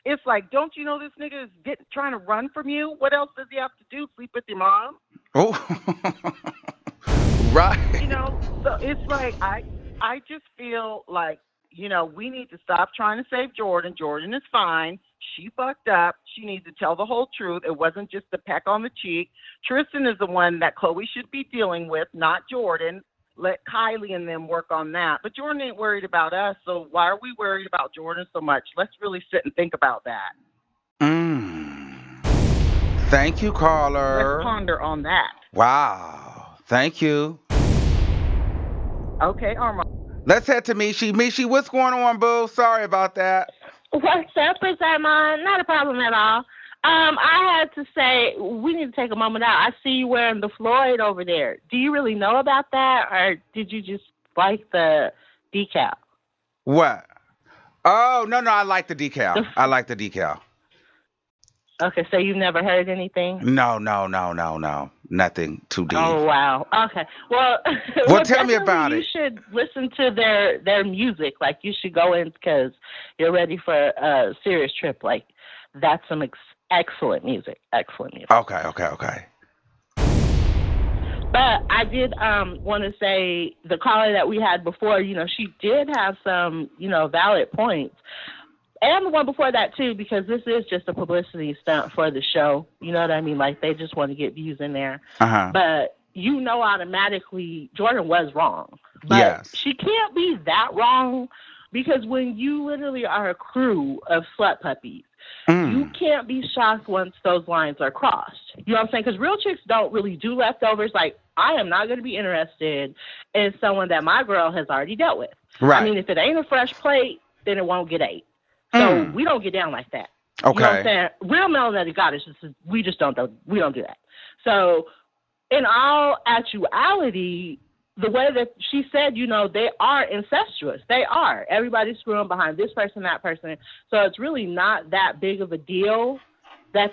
It's like, don't you know this nigga is trying to run from you? What else does he have to do? Sleep with your mom? Oh. Right. You know, so it's like I just feel like, you know, we need to stop trying to save Jordan. Jordan is fine. She fucked up. She needs to tell the whole truth. It wasn't just a peck on the cheek. Tristan is the one that Khloe should be dealing with, not Jordan. Let Kylie and them work on that. But Jordan ain't worried about us, so why are we worried about Jordan so much? Let's really sit and think about that. Thank you, Let's caller. ponder on that. Wow. Thank you. Okay, Armand. Let's head to Mishi. Mishi, what's going on, boo? Sorry about that. What's up, Ramon? Not a problem at all. I had to say we need to take a moment out. I see you wearing the Floyd over there. Do you really know about that, or did you just like the decal? What? Oh, no, I like the decal. I like the decal. Okay, so you've never heard anything? No. Nothing too deep. Oh wow. Okay. Well, Well, tell me about you it. should listen to their music. Like you should go in because you're ready for a serious trip. Like that's some excellent music. Excellent music. Okay. But I did want to say the caller that we had before, you know, she did have some, you know, valid points. And the one before that, too, because this is just a publicity stunt for the show. You know what I mean? Like, they just want to get views in there. Uh-huh. But you know automatically Jordan was wrong. But yes. She can't be that wrong because when you literally are a crew of slut puppies, you can't be shocked once those lines are crossed. You know what I'm saying? Because real chicks don't really do leftovers. Like, I am not going to be interested in someone that my girl has already dealt with. Right. I mean, if it ain't a fresh plate, then it won't get ate. So we don't get down like that. Okay. You know what I'm saying? Real melanated goddesses, we just don't do that. So in all actuality, the way that she said, you know, they are incestuous. They are. Everybody's screwing behind this person, that person. So it's really not that big of a deal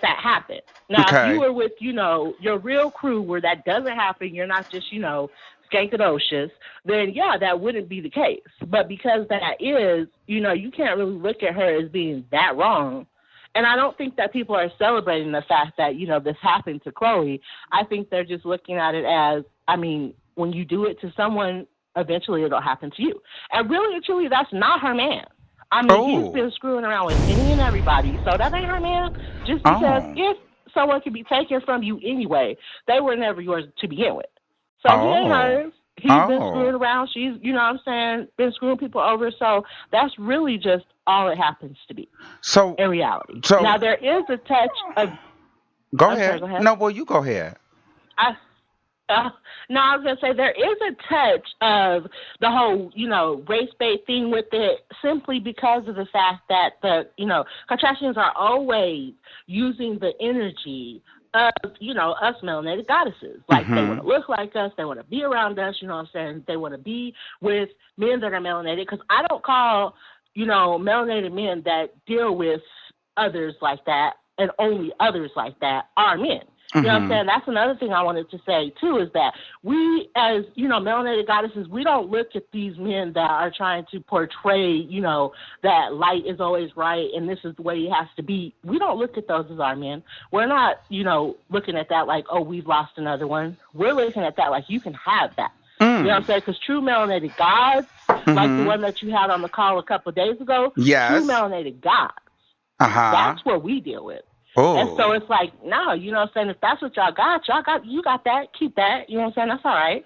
that happened. Now, if you Okay. were with, your real crew where that doesn't happen, you're not just, skankalocious, then yeah, that wouldn't be the case. But because that is, you can't really look at her as being that wrong. And I don't think that people are celebrating the fact that, this happened to Khloe. I think they're just looking at it as, I mean, when you do it to someone, eventually it'll happen to you. And really and truly, that's not her man. I mean, he's Oh. been screwing around with any and everybody. So that ain't her man. Just because Oh. if someone can be taken from you anyway, they were never yours to begin with. So he ain't Oh. hers. He's been Oh. screwing around. She's, what I'm saying, been screwing people over. So that's really just all it happens to be So in reality. so Now, there is a touch of, go I'm sorry, ahead. go ahead. No, well, you go ahead. I, no, I was gonna say there is a touch of the whole, race bait thing with it, simply because of the fact that the, Kardashians are always using the energy of, us melanated goddesses. Like they want Mhm. to look like us, they want to be around us. You know what I'm saying? They want to be with men that are melanated. Because I don't call, melanated men that deal with others like that and only others like that are men. You know what I'm Mhm. saying? That's another thing I wanted to say, too, is that we, as, melanated goddesses, we don't look at these men that are trying to portray, that light is always right and this is the way it has to be. We don't look at those as our men. We're not, looking at that like, oh, we've lost another one. We're looking at that like you can have that. You know what I'm saying? Because true melanated gods, like the Mhm. one that you had on the call a couple of days ago, true Yes. melanated gods, Uh-huh. that's what we deal with. And so Oh. it's like, no, you know what I'm saying? If that's what you got that, keep that. You know what I'm saying? That's all right.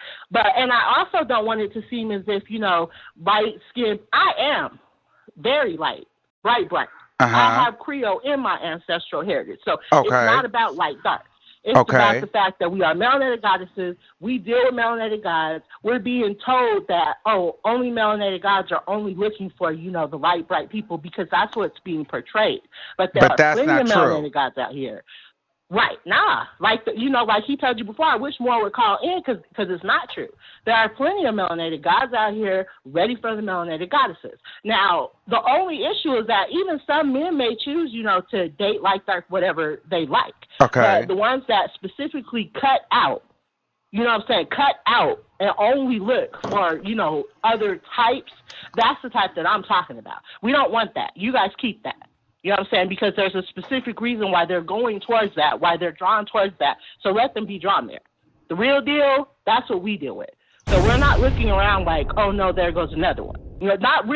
And I also don't want it to seem as if, light skin. I am very light, bright. I Uh-huh. have Creole in my ancestral heritage. So it's Okay. not about light dark. It's about Okay. the fact that we are melanated goddesses. We deal with melanated gods. We're being told that, oh, only melanated gods are only looking for, the light, bright people because that's what's being portrayed. But there But are that's plenty not of true. melanated gods out here. Right. Nah. Like, like he told you before, I wish more would call in because it's not true. There are plenty of melanated gods out here ready for the melanated goddesses. Now, the only issue is that even some men may choose, to date like dark, whatever they like. Okay. But the ones that specifically cut out, cut out and only look for, other types, that's the type that I'm talking about. We don't want that. You guys keep that. You know what I'm saying? Because there's a specific reason why they're going towards that, why they're drawn towards that. So let them be drawn there. The real deal, that's what we deal with. So we're not looking around like, oh no, there goes another one. Not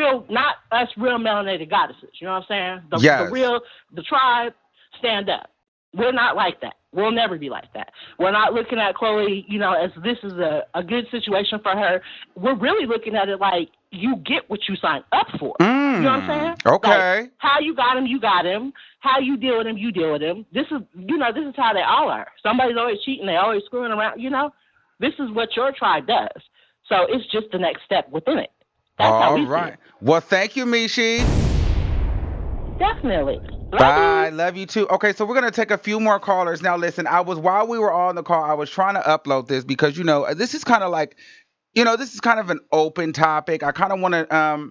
us real melanated goddesses. You know what I'm saying? Yes. The tribe, stand up. We're not like that. We'll never be like that. We're not looking at Khloe, as this is a good situation for her. We're really looking at it like you get what you signed up for. You know what I'm saying? Okay. Like how you got him, you got him. How you deal with him, you deal with him. This is how they all are. Somebody's always cheating. They always screwing around. This is what your tribe does. So it's just the next step within it. That's how All we see right. it. Well, thank you, Mishi. Definitely. Love Bye. you. Love you too. Okay, so we're gonna take a few more callers. Now listen, while we were on the call, I was trying to upload this because this is kind of like, this is kind of an open topic. I kind of want to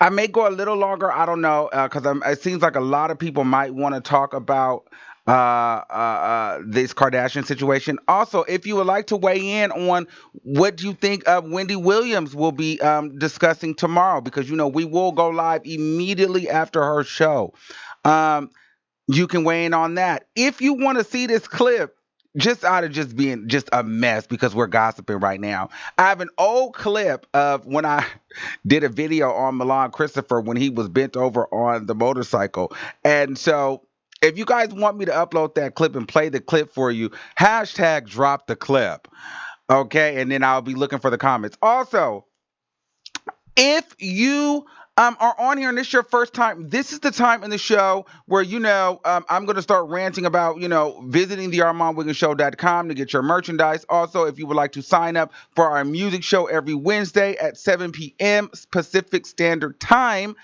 I may go a little longer. I don't know because it seems like a lot of people might want to talk about this Kardashian situation. Also, if you would like to weigh in on what you think Wendy Williams will be discussing tomorrow, because we will go live immediately after her show. Um, you can weigh in on that. If you want to see this clip, just out of just being just a mess because we're gossiping right now, I have an old clip of when I did a video on Milan Christopher when he was bent over on the motorcycle. And so if you guys want me to upload that clip and play the clip for you, hashtag drop the clip. Okay, and then I'll be looking for the comments. Also, if you are on here and this is your first time, this is the time in the show where, I'm going to start ranting about, visiting the ArmandWiggins.com to get your merchandise. Also, if you would like to sign up for our music show every Wednesday at 7 p.m. Pacific Standard Time,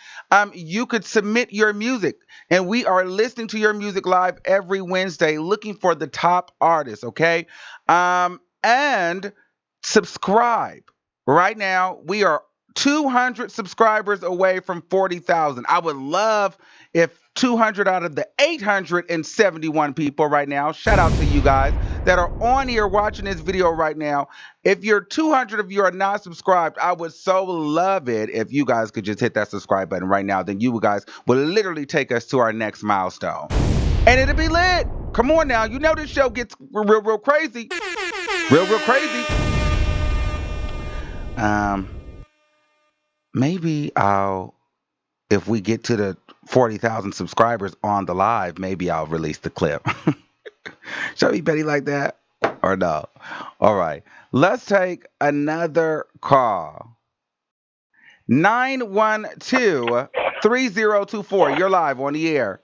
you could submit your music. And we are listening to your music live every Wednesday, looking for the top artists, okay? And subscribe. Right now, we are 200 subscribers away from 40,000. I would love if 200 out of the 871 people right now, shout out to you guys that are on here watching this video right now. If you're 200 of you are not subscribed, I would so love it if you guys could just hit that subscribe button right now. Then you guys will literally take us to our next milestone. And it'll be lit. Come on now. You know this show gets real crazy. Real crazy. Maybe if we get to the 40,000 subscribers on the live, maybe I'll release the clip. Should I be petty like that? Or no? All right. Let's take another call. 912-3024. You're live on the air.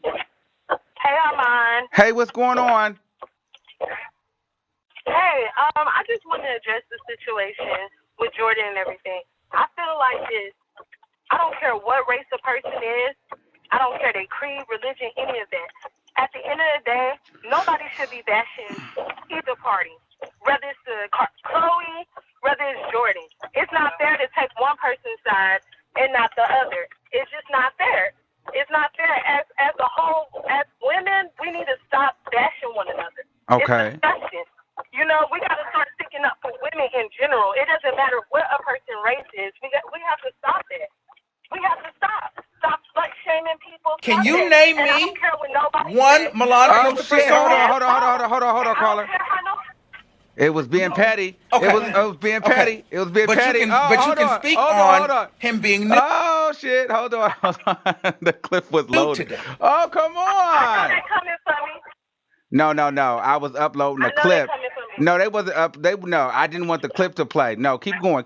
Hey, Armand. Hey, what's going on? Hey, I just want to address the situation with Jordan and everything. I feel like this. I don't care what race a person is. I don't care their creed, religion, any of that. At the end of the day, nobody should be bashing either party. Whether it's Khloe, whether it's Jordan. It's not fair to take one person's side and not the other. It's just not fair. It's not fair. As a whole, as women, we need to stop bashing one another. Okay. It's disgusting. You know, we got to start sticking up for women in general. It doesn't matter what a person's race is. We have to stop that. We have to stop. Stop slut shaming people. Can Stop you it. name And I me don't care what nobody one says. Milan Oh Christopher shit! Hold song? on, caller. It was being petty. Okay. It was being petty. It was being But petty. you can, Oh, but you hold can on. speak Hold on on. him being new Oh shit! Hold on. The clip was loaded. today. Oh come I know on! they're coming for me. No. I was uploading I a know they're clip. coming for me. No, they wasn't up. No, I didn't want the clip to play. No, keep going.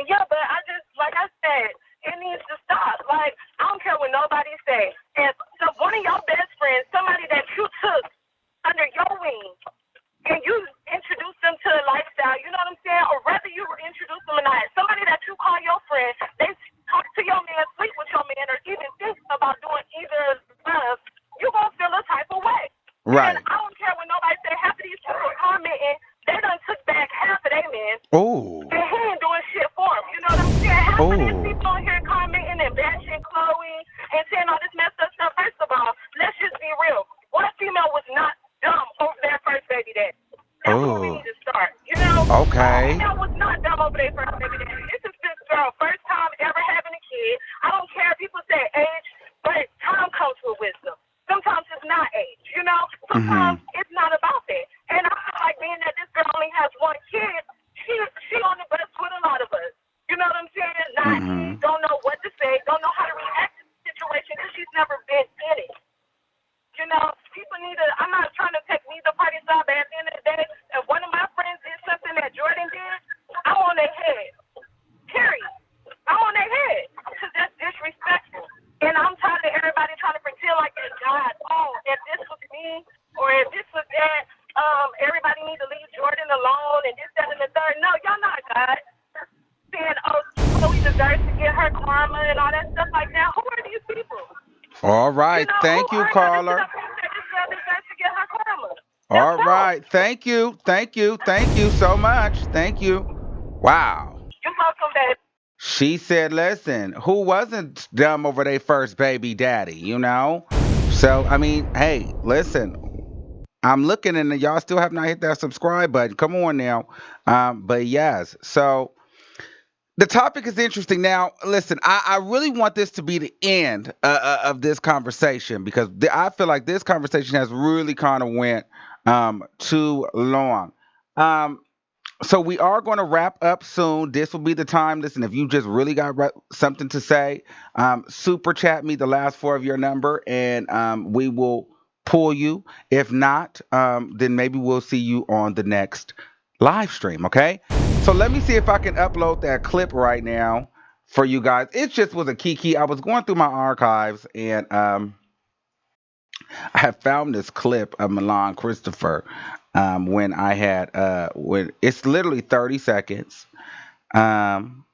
Yeah, but I just, like I said, it needs to stop. Like, I don't care what nobody say. If one of your best friends, somebody that you took under your wing, and you introduce them to a lifestyle, you know what I'm saying? Or whether you introduce them or not, somebody that you call your friend, they talk to your man, sleep with your man, or even think about doing either of, you gonna feel a type of way. Right. And I don't care what nobody say. Half of these people commenting, they done took back half of their men. Oh. And he ain't doing shit for him. You know what I'm saying? Half of these people on here commenting and bashing Khloe and saying all this messed up stuff. First of all, let's just be real. One female was not dumb over their first baby daddy. That's where we need to start. You know? Okay. One female was not dumb over their first baby daddy. This is this girl first time ever having a kid. I don't care if people say age, but time comes with wisdom. Sometimes it's not age, you know? Sometimes it's not about that. And I feel like being that this girl only has one kid, she on the bus with a lot of us. You know what I'm saying? Naive, don't know what to say, don't know how to react to the situation because she's never been in it. You know, people need to, I'm not trying to take neither party's side, but at the end of the day, if one of my friends did something that Jordan did, I'm on their head. Period. I'm on their head because that's disrespectful. And I'm tired of everybody trying to pretend like they're God. Oh, if this was me or if this was that, everybody need to leave Jordan alone and this, that, and the third. No, y'all not God. Saying, oh, Khloe deserves to get her karma and all that stuff like that. Who are these people? All right. You know, Thank you, caller. This girl deserves to get her karma. All right. Thank you so much. Thank you. Wow. You're welcome, baby. She said, listen, who wasn't dumb over their first baby daddy, you know? So, I mean, hey, listen, I'm looking and y'all still have not hit that subscribe button. Come on now. But yes, so the topic is interesting. Now, listen, I really want this to be the end of this conversation because I feel like this conversation has really kind of went too long. Um, so we are going to wrap up soon. This will be the time. Listen, if you just really got something to say, super chat me the last four of your number, and we will pull you. If not, then maybe we'll see you on the next live stream. Okay. So let me see if I can upload that clip right now for you guys. It just was a kiki. I was going through my archives and I have found this clip of Milan Christopher when I had when it's literally 30 seconds. Um,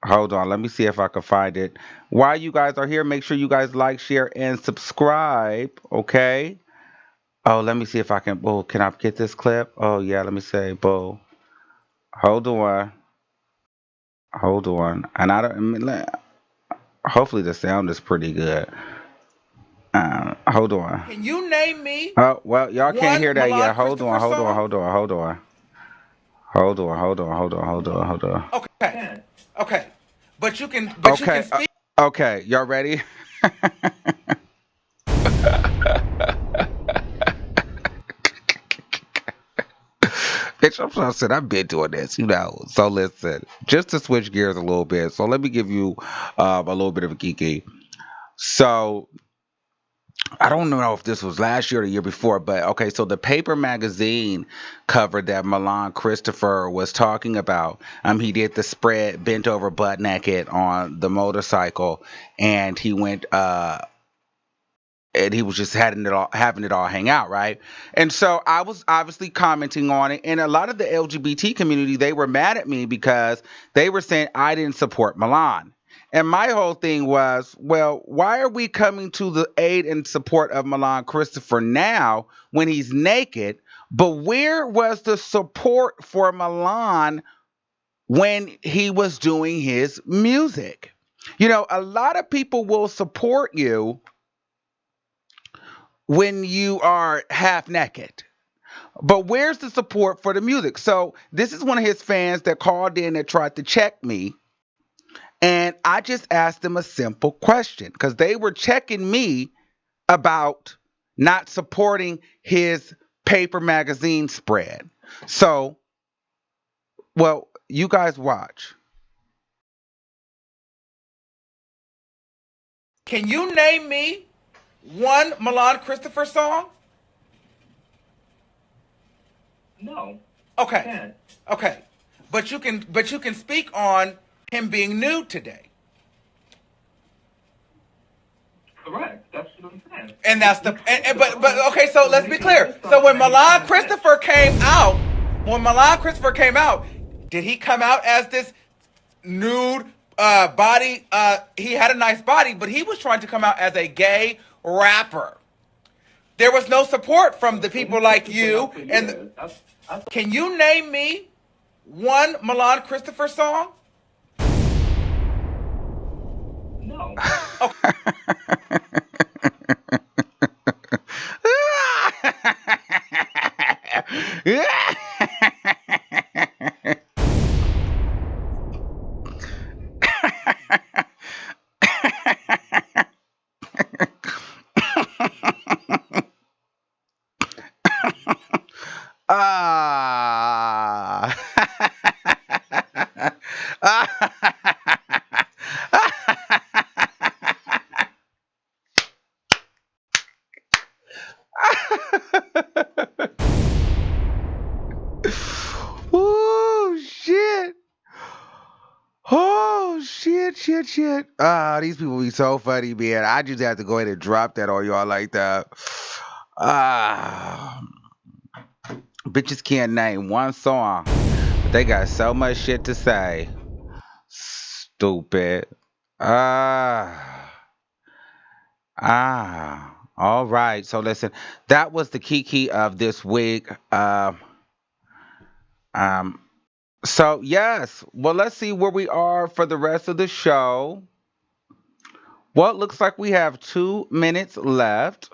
hold on, let me see if I can find it. While you guys are here, make sure you guys like, share, and subscribe. Okay. Oh, let me see if I can. Oh, can I get this clip? Oh yeah, let me say, boo. Hold on. Hold on. And I don't. I mean, hopefully the sound is pretty good. Hold on. Can you name me Oh well, y'all can't one hear that Milan yet. Hold Christopher on. Hold on. song? Hold on. Hold on. Hold on. Hold on. Hold on. Hold on. Hold on. Okay. Okay. But you can Okay. speak. Okay. Y'all ready? Bitch, I'm trying to say I've been doing this, you know. So listen, just to switch gears a little bit. So let me give you a little bit of a geeky. So I don't know if this was last year or the year before, but okay. So the paper magazine cover that Milan Christopher was talking about. He did the spread bent over butt naked on the motorcycle, and he went and he was just having it all hang out, right? And so I was obviously commenting on it, and a lot of the LGBT community, they were mad at me because they were saying I didn't support Milan. And my whole thing was, well, why are we coming to the aid and support of Milan Christopher now when he's naked? But where was the support for Milan when he was doing his music? You know, a lot of people will support you when you are half naked. But where's the support for the music? So this is one of his fans that called in and tried to check me. And I just asked them a simple question because they were checking me about not supporting his paper magazine spread. So, well, you guys watch. Can you name me one Milan Christopher song? No. Okay. Okay. But you can speak on him being nude today. Correct. That's what I'm saying. And that's the but okay, so let's be clear. So when Milan Christopher came out, did he come out as this nude body? He had a nice body, but he was trying to come out as a gay rapper. There was no support from the people like you. And can you name me one Milan Christopher song? No. Okay. Ah. Oh shit. Oh shit, shit, shit. Ah, these people be so funny, man. I just have to go ahead and drop that on y'all like that. Ah, bitches can't name one song, but they got so much shit to say. Stupid. Ah, All right. So listen, that was the kiki of this week. Um. So yes. Well, let's see where we are for the rest of the show. Well, it looks like we have 2 minutes left.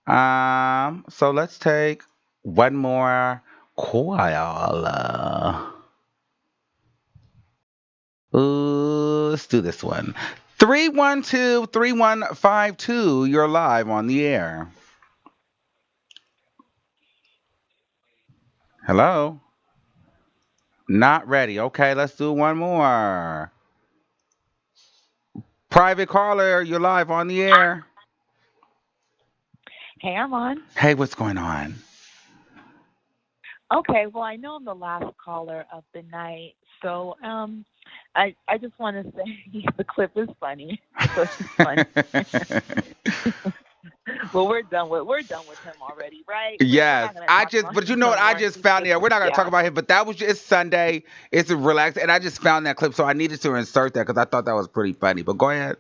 So let's take one more call. Let's do this one. 312-3152. You're live on the air. Hello? Not ready. Okay, let's do one more. Private caller, you're live on the air. Hey, Armand. Hey, what's going on? Okay, well, I know I'm the last caller of the night, so I just want to say the clip is funny. The clip is funny. Well, we're done with him already, right? We're Yes, not gonna talk about but you him know no what? I more. just found It's it. We're not gonna talk yeah. about him, but that was just, it's Sunday. It's a relax, and I just found that clip, so I needed to insert that because I thought that was pretty funny. But go ahead.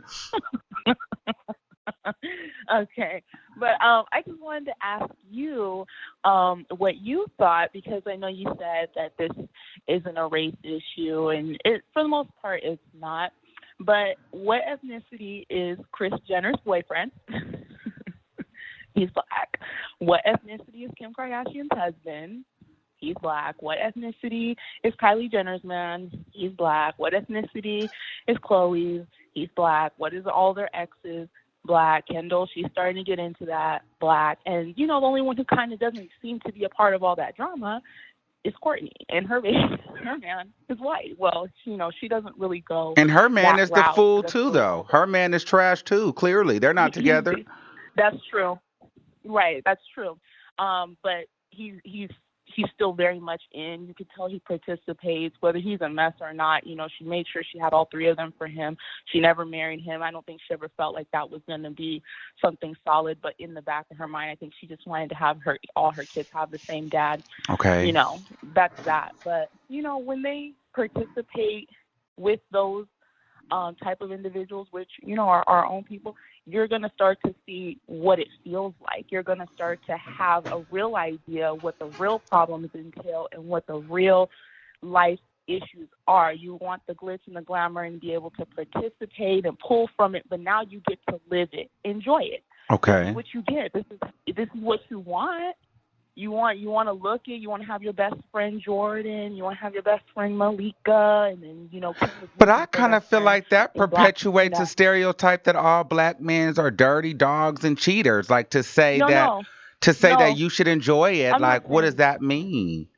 Okay, but I just wanted to ask you what you thought, because I know you said that this isn't a race issue, and it for the most part it's not. But what ethnicity is Kris Jenner's boyfriend? He's black. What ethnicity is Kim Kardashian's husband? He's black. What ethnicity is Kylie Jenner's man? He's black. What ethnicity is Khloe's? He's black. What is all their exes? Black. Kendall, she's starting to get into that. Black. And, the only one who kind of doesn't seem to be a part of all that drama is Courtney. And her man is white. Well, she doesn't really go And her man that is the route. fool too, though. Her man is trash too. Clearly, they're not together. That's true. Right, that's true. But he's still very much in. You could tell he participates, whether he's a mess or not. She made sure she had all three of them for him. She never married him. I don't think she ever felt like that was going to be something solid. But in the back of her mind, I think she just wanted to have all her kids have the same dad. Okay. That's that. But when they participate with those type of individuals, which are our own people, you're going to start to see what it feels like. You're going to start to have a real idea what the real problems entail and what the real life issues are. You want the glitz and the glamour and be able to participate and pull from it, but now you get to live it, enjoy it. Okay. This is what you get. This is what you want. You want to look it. You want to have your best friend Jordan. You want to have your best friend Malika, and then But I kind of feel like that perpetuates a stereotype that all black men are dirty dogs and cheaters. Like to say that you should enjoy it. Like, what does that mean?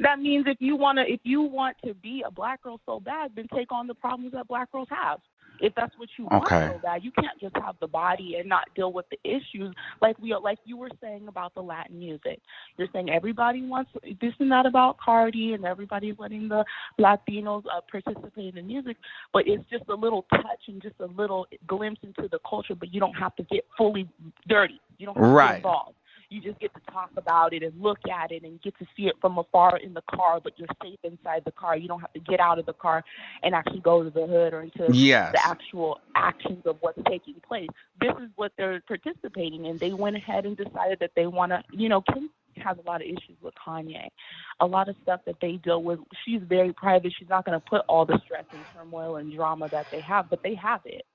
That means if you want to be a black girl so bad, then take on the problems that black girls have. If that's what you want so bad, you can't just have the body and not deal with the issues like you were saying about the Latin music. You're saying everybody wants this and that about Cardi, and everybody's letting the Latinos participate in the music, but it's just a little touch and just a little glimpse into the culture. But you don't have to get fully dirty. You don't have to get involved. You just get to talk about it and look at it and get to see it from afar in the car, but you're safe inside the car. You don't have to get out of the car and actually go to the hood or into the actual actions of what's taking place. This is what they're participating in. They went ahead and decided that they want to, Kim has a lot of issues with Kanye. A lot of stuff that they deal with. She's very private. She's not going to put all the stress and turmoil and drama that they have, but they have it,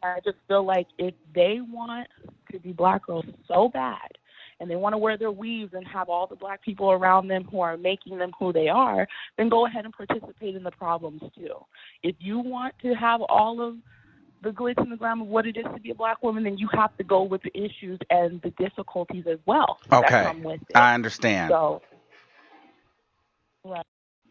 I just feel like if they want to be black girls so bad and they want to wear their weaves and have all the black people around them who are making them who they are, then go ahead and participate in the problems too. If you want to have all of the glitz and the glam of what it is to be a black woman, then you have to go with the issues and the difficulties as well that come with it. I understand. So, right.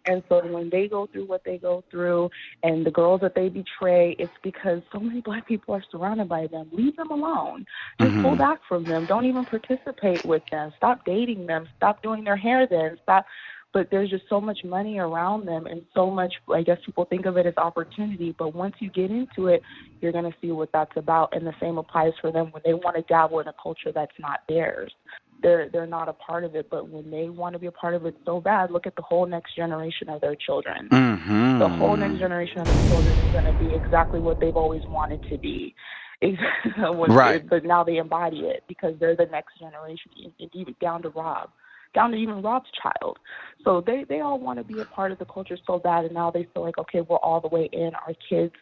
And so when they go through what they go through and the girls that they betray, it's because so many black people are surrounded by them. Leave them alone. Just pull back from them. Don't even participate with them. Stop dating them. Stop doing their hair then. Stop. But there's just so much money around them and so much, I guess people think of it as opportunity. But once you get into it, you're going to see what that's about. And the same applies for them when they want to dabble in a culture that's not theirs. They're not a part of it, but when they want to be a part of it so bad, look at the whole next generation of their children. The whole next generation of their children is going to be exactly what they've always wanted to be. But now they embody it because they're the next generation, even down to even Rob's child. So they all want to be a part of the culture so bad, and now they feel like, okay, we're all the way in. Our kids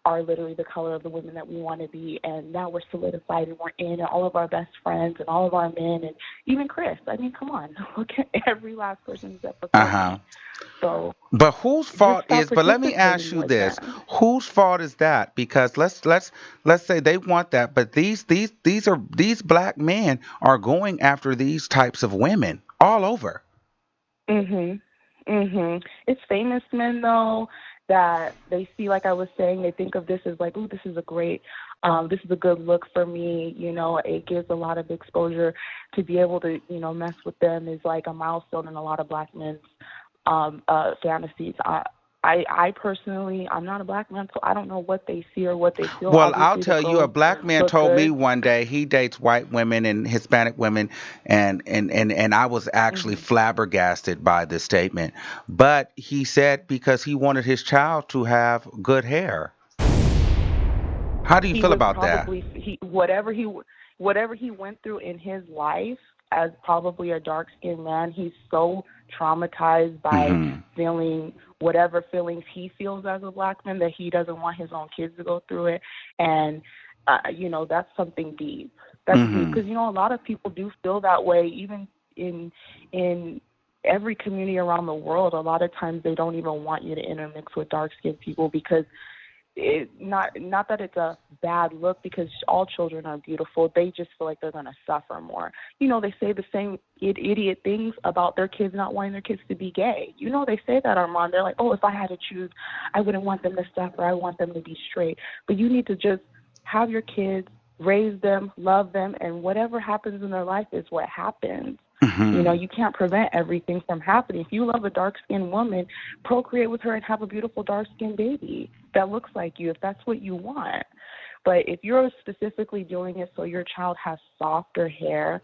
are literally the color of the women that we want to be, and now we're solidified and we're in, and all of our best friends and all of our men, and even Kris. I mean, come on, look at every last person except for Courtney. So, but whose fault is? But let me ask you this: whose fault is that? Because let's say they want that, but these black men are going after these types of women all over. It's famous men though that they see, like I was saying, they think of this as like, ooh, this is a good look for me. It gives a lot of exposure. To be able to, mess with them is like a milestone in a lot of black men's fantasies. I personally, I'm not a black man, so I don't know what they see or what they feel. Well, I'll tell you, a black man told me one day he dates white women and Hispanic women, and I was actually flabbergasted by this statement. But he said because he wanted his child to have good hair. How do you feel about that? whatever he went through in his life as probably a dark-skinned man, he's so traumatized by feeling whatever feelings he feels as a black man that he doesn't want his own kids to go through it. And, that's something deep. That's deep because, a lot of people do feel that way, even in every community around the world. A lot of times they don't even want you to intermix with dark-skinned people because not that it's a bad look, because all children are beautiful. They just feel like they're going to suffer more. They say the same idiot things about their kids not wanting their kids to be gay. They say that, Armand. They're like, oh, if I had to choose, I wouldn't want them to suffer. I want them to be straight. But you need to just have your kids, raise them, love them, and whatever happens in their life is what happens. You can't prevent everything from happening. If you love a dark-skinned woman, procreate with her and have a beautiful dark-skinned baby that looks like you, if that's what you want. But if you're specifically doing it so your child has softer hair,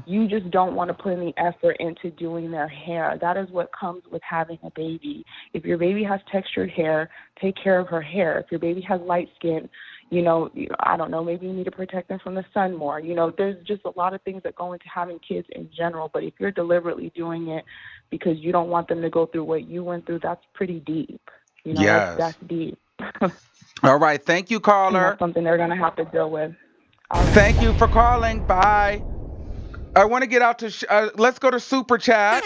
you just don't want to put any effort into doing their hair. That is what comes with having a baby. If your baby has textured hair, take care of her hair. If your baby has light skin, I don't know, maybe you need to protect them from the sun more. There's just a lot of things that go into having kids in general. But if you're deliberately doing it because you don't want them to go through what you went through, that's pretty deep. Yes. That's deep. All right. Thank you, caller. And that's something they're going to have to deal with. All right, Thank you for calling. Bye. I want to get out to, let's go to Super Chat.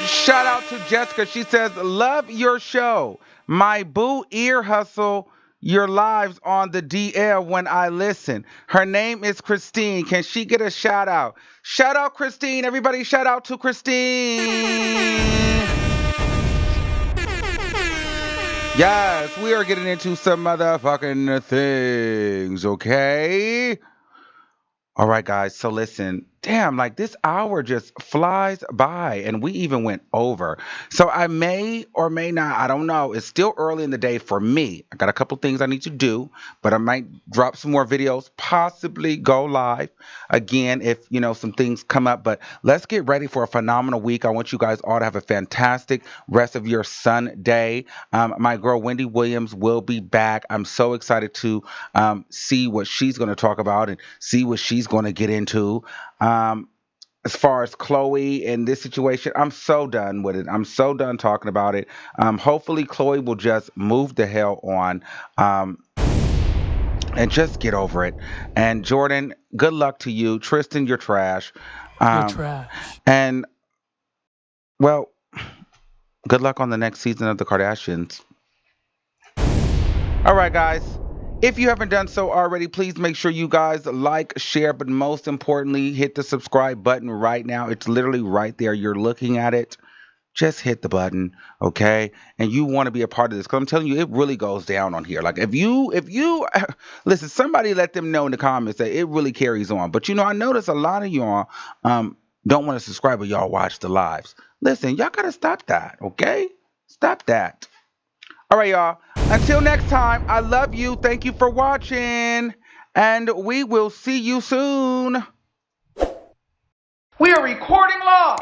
Shout out to Jessica. She says, love your show. My boo ear hustle your lives on the DL when I listen. Her name is Christine. Can she get a shout out? Shout out, Christine. Everybody shout out to Christine. Yes, we are getting into some motherfucking things, okay? All right, guys. So listen, damn, like this hour just flies by and we even went over. So I may or may not, I don't know. It's still early in the day for me. I got a couple things I need to do, but I might drop some more videos, possibly go live again if, some things come up. But let's get ready for a phenomenal week. I want you guys all to have a fantastic rest of your Sunday. My girl Wendy Williams will be back. I'm so excited to see what she's going to talk about and see what she's going to get into. As far as Khloe and this situation, I'm so done with it. I'm so done talking about it. Hopefully Khloe will just move the hell on and just get over it. And Jordan, good luck to you. Tristan, you're trash. You're trash. And, well, good luck on the next season of the Kardashians. All right, guys. If you haven't done so already, please make sure you guys like, share, but most importantly, hit the subscribe button right now. It's literally right there. You're looking at it. Just hit the button, okay? And you want to be a part of this because I'm telling you, it really goes down on here. Like if you listen, somebody let them know in the comments that it really carries on. But I notice a lot of y'all don't want to subscribe, but y'all watch the lives. Listen, y'all gotta stop that, okay? Stop that. All right, y'all. Until next time, I love you. Thank you for watching. And we will see you soon. We are recording live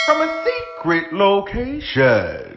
from a secret location.